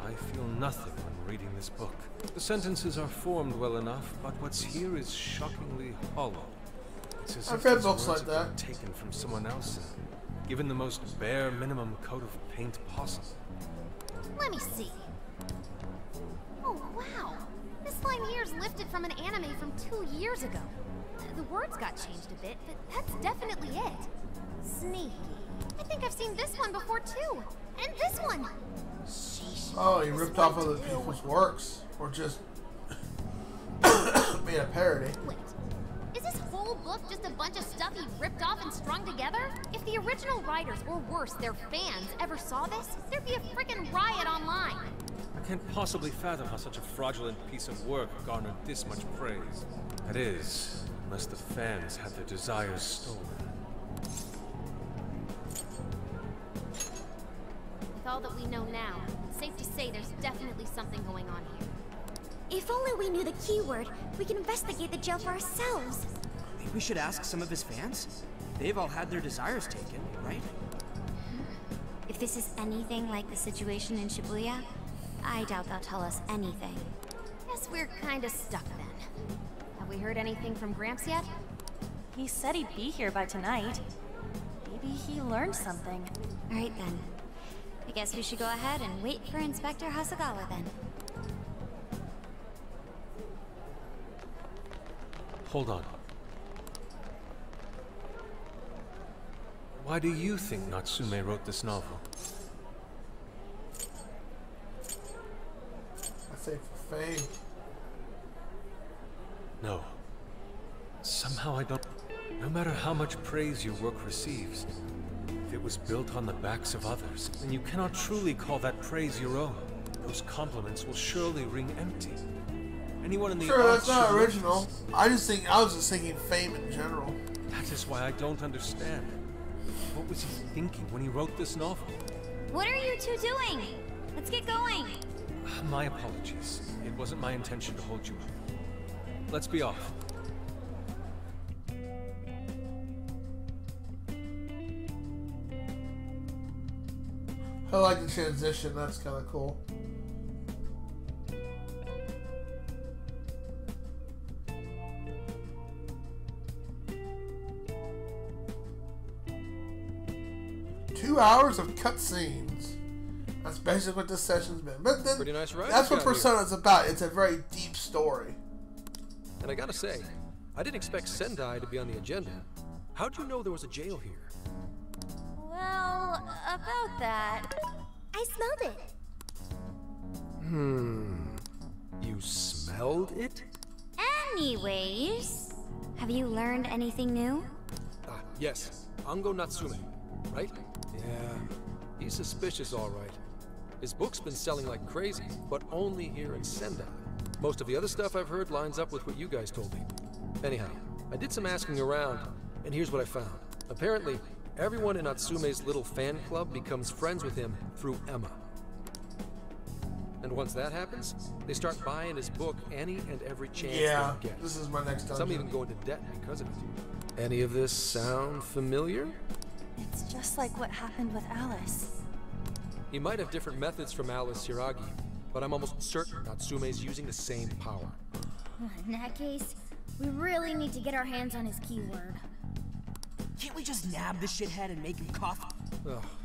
I feel nothing when reading this book. The sentences are formed well enough, but what's here is shockingly hollow. It's as I've if read these books words like have been that. taken from someone else and given the most bare minimum coat of paint possible. Let me see. Oh, wow. This line here is lifted from an anime from 2 years ago. The words got changed a bit, but that's definitely it. Sneaky. I think I've seen this one before, too. And this one. Sheesh. Oh, he ripped off other people's works. Or just made a parody. Wait. Is this whole book just a bunch of stuff he ripped off and strung together? If the original writers, or worse, their fans, ever saw this, there'd be a frickin' riot online. I can't possibly fathom how such a fraudulent piece of work garnered this much praise. That is, unless the fans had their desires stolen. With all that we know now, it's safe to say there's definitely something going on here. If only we knew the keyword, we can investigate the jail for ourselves. Maybe we should ask some of his fans? They've all had their desires taken, right? If this is anything like the situation in Shibuya, I doubt they'll tell us anything. Guess we're kinda stuck then. Have we heard anything from Gramps yet? He said he'd be here by tonight. Maybe he learned something. Alright then. I guess we should go ahead and wait for Inspector Hasagawa then. Hold on. Why do you think Natsume wrote this novel? I say for fame. No. Somehow I don't... No matter how much praise your work receives, if it was built on the backs of others, then you cannot truly call that praise your own. Those compliments will surely ring empty. Anyone in the Sure, arts that's not should original. notice. I was just thinking fame in general. That is why I don't understand. What was he thinking when he wrote this novel? What are you two doing? Let's get going. My apologies. It wasn't my intention to hold you up. Let's be off. I like the transition, that's kind of cool. Two hours of cutscenes. That's basically what this session's been. But then, pretty nice ride. that's what Persona's about. It's a very deep story. And I gotta say, I didn't expect Sendai to be on the agenda. How'd you know there was a jail here? Well, about that... I smelled it. You smelled it? Anyways, have you learned anything new? Ah, yes. Ango Natsume, right? Yeah, he's suspicious, all right. His book's been selling like crazy, but only here in Sendai. Most of the other stuff I've heard lines up with what you guys told me. Anyhow, I did some asking around, and here's what I found. Apparently, everyone in Natsume's little fan club becomes friends with him through Emma. And once that happens, they start buying his book any and every chance they get. This is my next dungeon. Some even go into debt because of it. Any of this sound familiar? It's just like what happened with Alice. He might have different methods from Alice Hiragi, but I'm almost certain Natsume's using the same power. In that case, we really need to get our hands on his keyword. Can't we just nab the shithead and make him cough?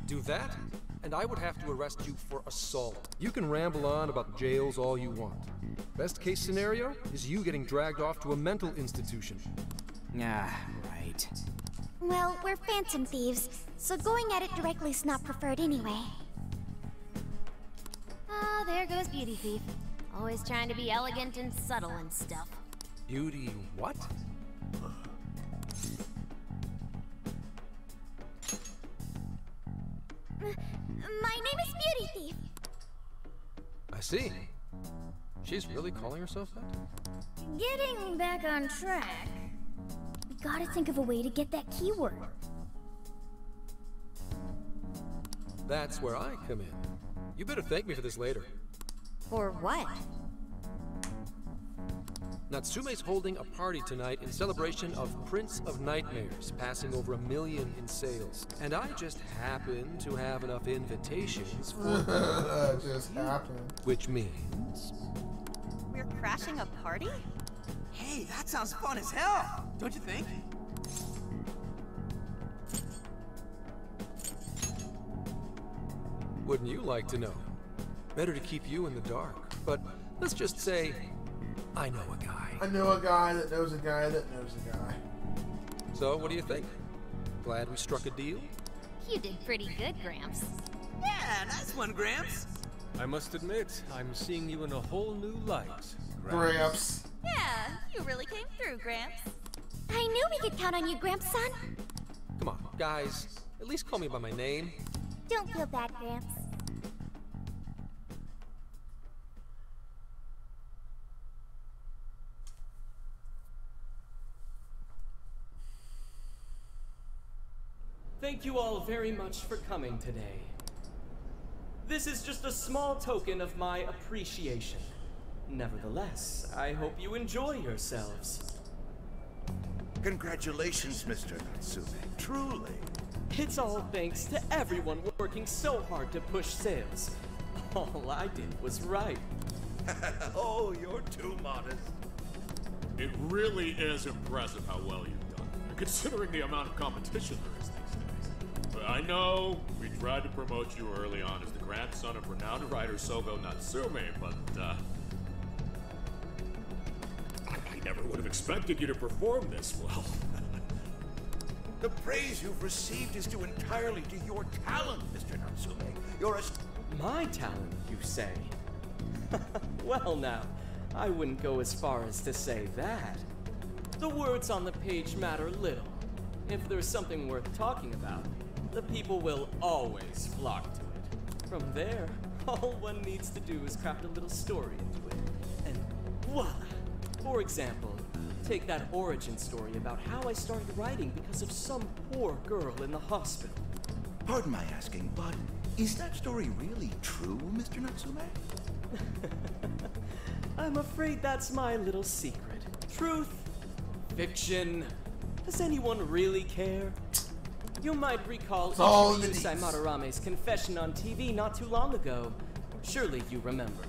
Do that? And I would have to arrest you for assault. You can ramble on about jails all you want. Best case scenario is you getting dragged off to a mental institution. Ah, right. Well, we're phantom thieves, so going at it directly's not preferred anyway. Ah, there goes Beauty Thief. Always trying to be elegant and subtle and stuff. Beauty what? My name is Beauty Thief. I see. She's really calling herself that? Getting back on track, we gotta think of a way to get that keyword. That's where I come in. You better thank me for this later. For what? Natsume's holding a party tonight in celebration of Prince of Nightmares, passing over 1 million in sales. And I just happen to have enough invitations for... That just happened. Which means... We're crashing a party? Hey, that sounds fun as hell, don't you think? Wouldn't you like to know? Better to keep you in the dark. But let's just say, I know a guy. I know a guy that knows a guy that knows a guy. So, what do you think? Glad we struck a deal? You did pretty good, Gramps. Yeah, nice one, Gramps. I must admit, I'm seeing you in a whole new light, Gramps. Yeah, you really came through, Gramps. I knew we could count on you, Gramps son. Come on, guys. At least call me by my name. Don't feel bad, Gramps. Thank you all very much for coming today. This is just a small token of my appreciation. Nevertheless, I hope you enjoy yourselves. Congratulations, Mr. Natsume. Truly. It's all thanks to everyone working so hard to push sales. All I did was write. Oh, you're too modest. It really is impressive how well you've done, considering the amount of competition there is these days. I know we tried to promote you early on as the grandson of renowned writer Sogo Natsume, but I never would have expected you to perform this well. The praise you've received is due entirely to your talent, Mr. Natsume. You're a... My talent, you say? Well now, I wouldn't go as far as to say that. The words on the page matter little. If there's something worth talking about, the people will always flock to it. From there, all one needs to do is craft a little story into it. And voila! For example, take that origin story about how I started writing because of some poor girl in the hospital. Pardon my asking, but is that story really true, Mr. Natsume? I'm afraid that's my little secret. Truth, fiction. Does anyone really care? You might recall Yusai Madarame's confession on TV not too long ago. Surely you remember.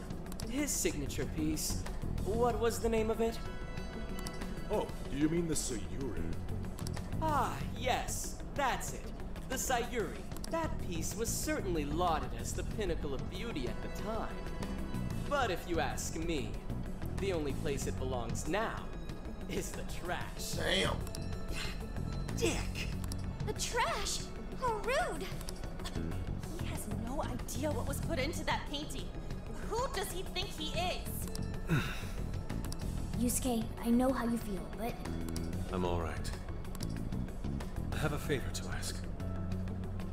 His signature piece. What was the name of it? Oh, do you mean the Sayuri? Ah, yes, that's it. The Sayuri. That piece was certainly lauded as the pinnacle of beauty at the time. But if you ask me, the only place it belongs now is the trash. Damn. Dick! The trash? How rude! He has no idea what was put into that painting. Who does he think he is? Yusuke, I know how you feel, but... I'm alright. I have a favor to ask.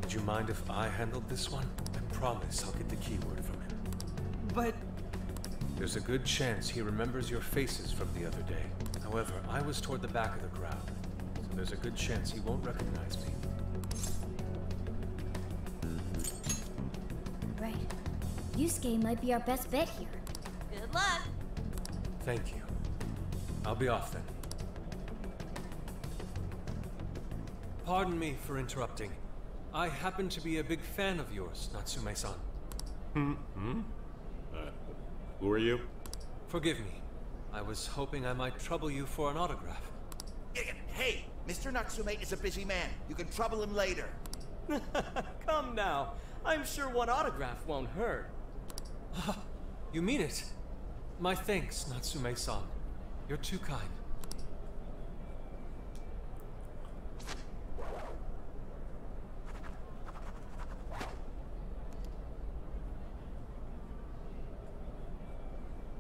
Would you mind if I handled this one? I promise I'll get the keyword from him. But... There's a good chance he remembers your faces from the other day. However, I was toward the back of the crowd, so there's a good chance he won't recognize me. Right. Yusuke might be our best bet here. Good luck. Thank you. I'll be off then. Pardon me for interrupting. I happen to be a big fan of yours, Natsume-san. Who are you? Forgive me. I was hoping I might trouble you for an autograph. Hey, Mr. Natsume is a busy man. You can trouble him later. Come now. I'm sure one autograph won't hurt. You mean it? My thanks, Natsume-san. You're too kind.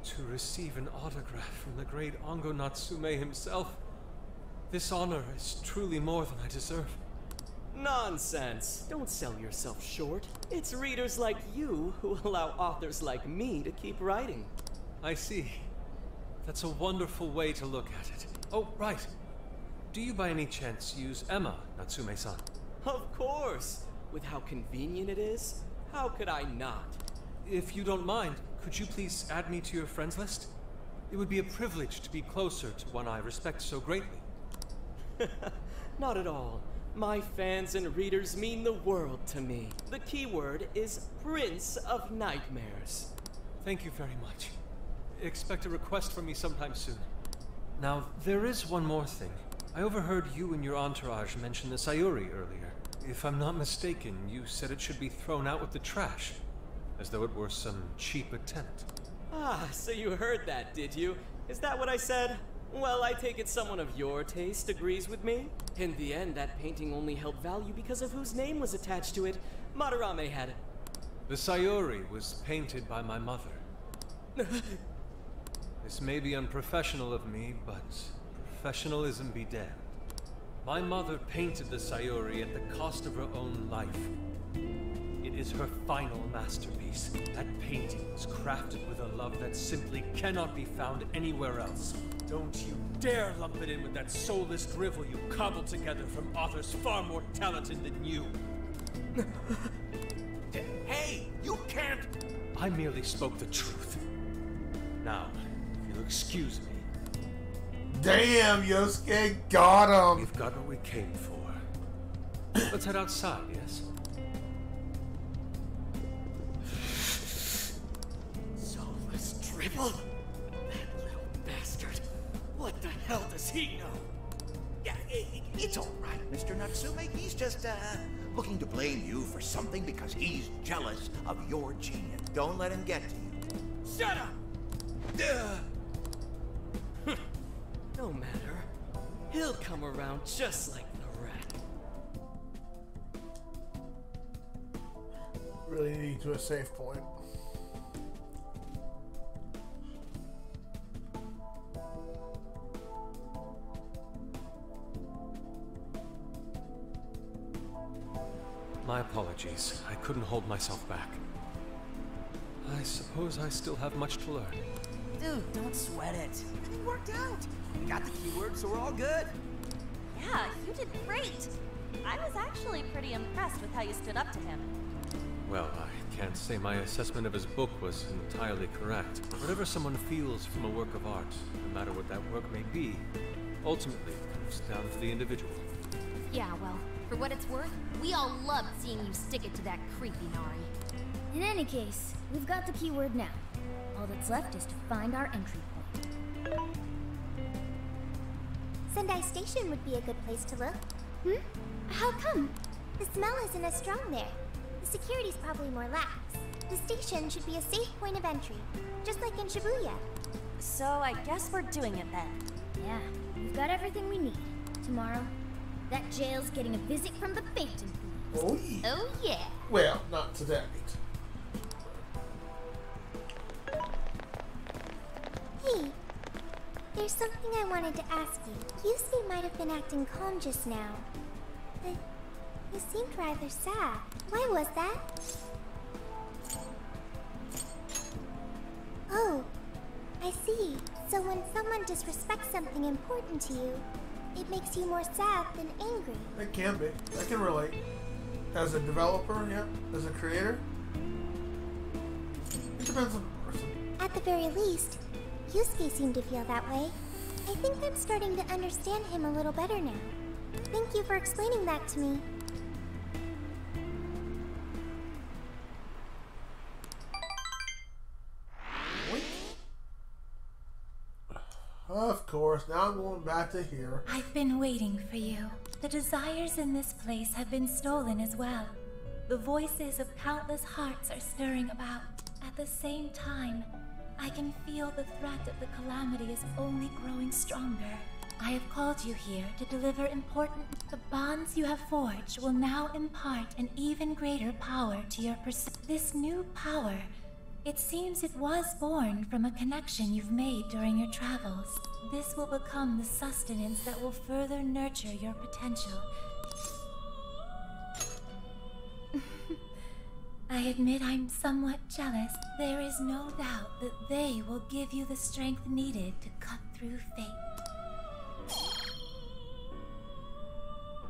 To receive an autograph from the great Ongo Natsume himself, this honor is truly more than I deserve. Nonsense. Don't sell yourself short. It's readers like you who allow authors like me to keep writing. I see. That's a wonderful way to look at it. Oh, right. Do you by any chance use Emma, Natsume-san? Of course. With how convenient it is, how could I not? If you don't mind, could you please add me to your friends list? It would be a privilege to be closer to one I respect so greatly. Not at all. My fans and readers mean the world to me. The keyword is Prince of Nightmares. Thank you very much. Expect a request from me sometime soon. Now, there is one more thing. I overheard you and your entourage mention the Sayuri earlier. If I'm not mistaken, you said it should be thrown out with the trash, as though it were some cheap attempt. Ah, so you heard that, did you? Is that what I said? Well, I take it someone of your taste agrees with me. In the end, that painting only held value because of whose name was attached to it. Madarame had it. The Sayuri was painted by my mother. This may be unprofessional of me, but professionalism be damned. My mother painted the Sayuri at the cost of her own life. It is her final masterpiece. That painting was crafted with a love that simply cannot be found anywhere else. Don't you dare lump it in with that soulless drivel you cobbled together from authors far more talented than you. Hey, you can't! I merely spoke the truth. Now, if you'll excuse me. Damn, Yosuke got him! We've got what we came for. Let's head outside, yes? Soulless drivel? That little bastard. What the hell does he know? Yeah, it's all right, Mr. Natsume. He's just, looking to blame you for something because he's jealous of your genius. Don't let him get to you. Shut up! No matter. He'll come around just like the rat. get to a safe point. My apologies. I couldn't hold myself back. I suppose I still have much to learn. Dude, don't sweat it. Everything worked out. We got the keywords, so we're all good. Yeah, you did great. I was actually pretty impressed with how you stood up to him. Well, I can't say my assessment of his book was entirely correct. Whatever someone feels from a work of art, no matter what that work may be, ultimately comes down to the individual. Yeah, well, for what it's worth, we all loved seeing you stick it to that creepy Nari. In any case, we've got the keyword now. All that's left is to find our entry point. Sendai Station would be a good place to look. Hmm? How come? The smell isn't as strong there. The security's probably more lax. The station should be a safe point of entry, just like in Shibuya. So I guess we're doing it then. Yeah, we've got everything we need. Tomorrow, that jail's getting a visit from the Phantom Thieves. Oh yeah. Oh yeah. Well, not today. Hey, there's something I wanted to ask you. Yusuke might have been acting calm just now, but you seemed rather sad. Why was that? Oh, I see. So when someone disrespects something important to you, it makes you more sad than angry. It can be. I can relate. As a developer, yeah. As a creator, it depends on the person. At the very least, Yusuke seemed to feel that way. I think I'm starting to understand him a little better now. Thank you for explaining that to me. Of course, now I'm going back to here. I've been waiting for you. The desires in this place have been stolen as well. The voices of countless hearts are stirring about. At the same time, I can feel the threat of the calamity is only growing stronger. I have called you here to deliver important... The bonds you have forged will now impart an even greater power to your pursuit. This new power, it seems it was born from a connection you've made during your travels. This will become the sustenance that will further nurture your potential. I admit I'm somewhat jealous. There is no doubt that they will give you the strength needed to cut through fate.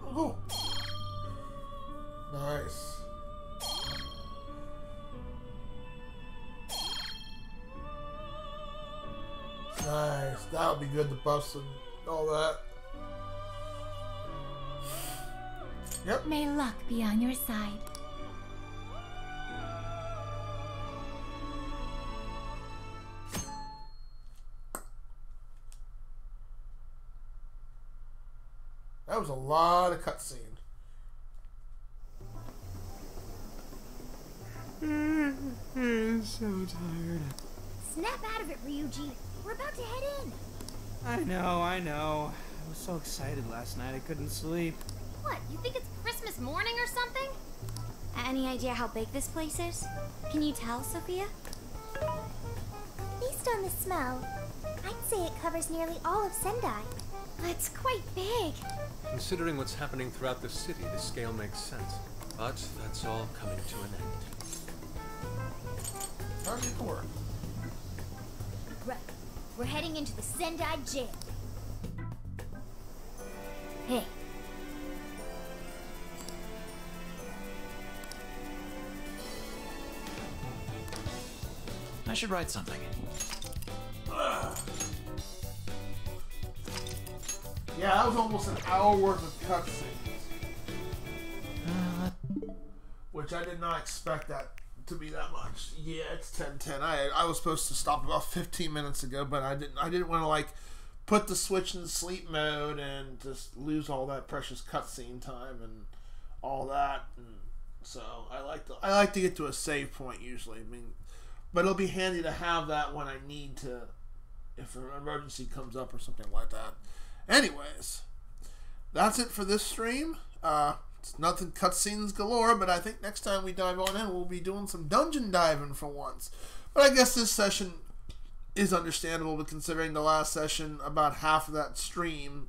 Oh. Nice. Nice. That'll be good to buff and all that. Yep. May luck be on your side. That was a lot of cutscene. I'm so tired. Snap out of it, Ryuji. We're about to head in. I know. I was so excited last night I couldn't sleep. What, you think it's Christmas morning or something? Any idea how big this place is? Can you tell, Sophia? Based on the smell, I'd say it covers nearly all of Sendai. It's quite big. Considering what's happening throughout the city, the scale makes sense. But that's all coming to an end. How's it work? Right. We're heading into the Sendai jail. Hey. I should write something. Yeah, that was almost an hour worth of cutscenes. Which I did not expect that to be that much. Yeah, it's 10:10. I was supposed to stop about 15 minutes ago, but I didn't want to like put the Switch in sleep mode and just lose all that precious cutscene time and all that. And so I like to get to a save point usually. I mean, but it'll be handy to have that when I need to, if an emergency comes up or something like that. Anyways, that's it for this stream. It's nothing cutscenes galore, but I think next time we dive on in, we'll be doing some dungeon diving for once. But I guess this session is understandable, but considering the last session, about half of that stream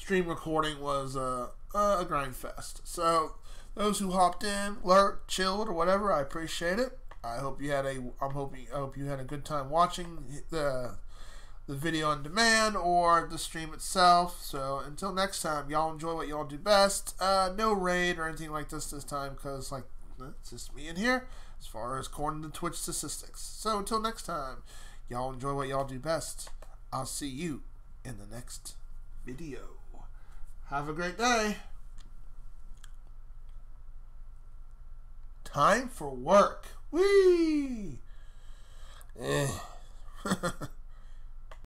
recording was a grind fest. So those who hopped in, lurked, chilled, or whatever, I appreciate it. I hope you had a good time watching the video on demand or the stream itself. So until next time, y'all enjoy what y'all do best. No raid or anything like this time, because like it's just me in here as far as according to Twitch statistics. So until next time, y'all enjoy what y'all do best. I'll see you in the next video. Have a great day. Time for work. Whee!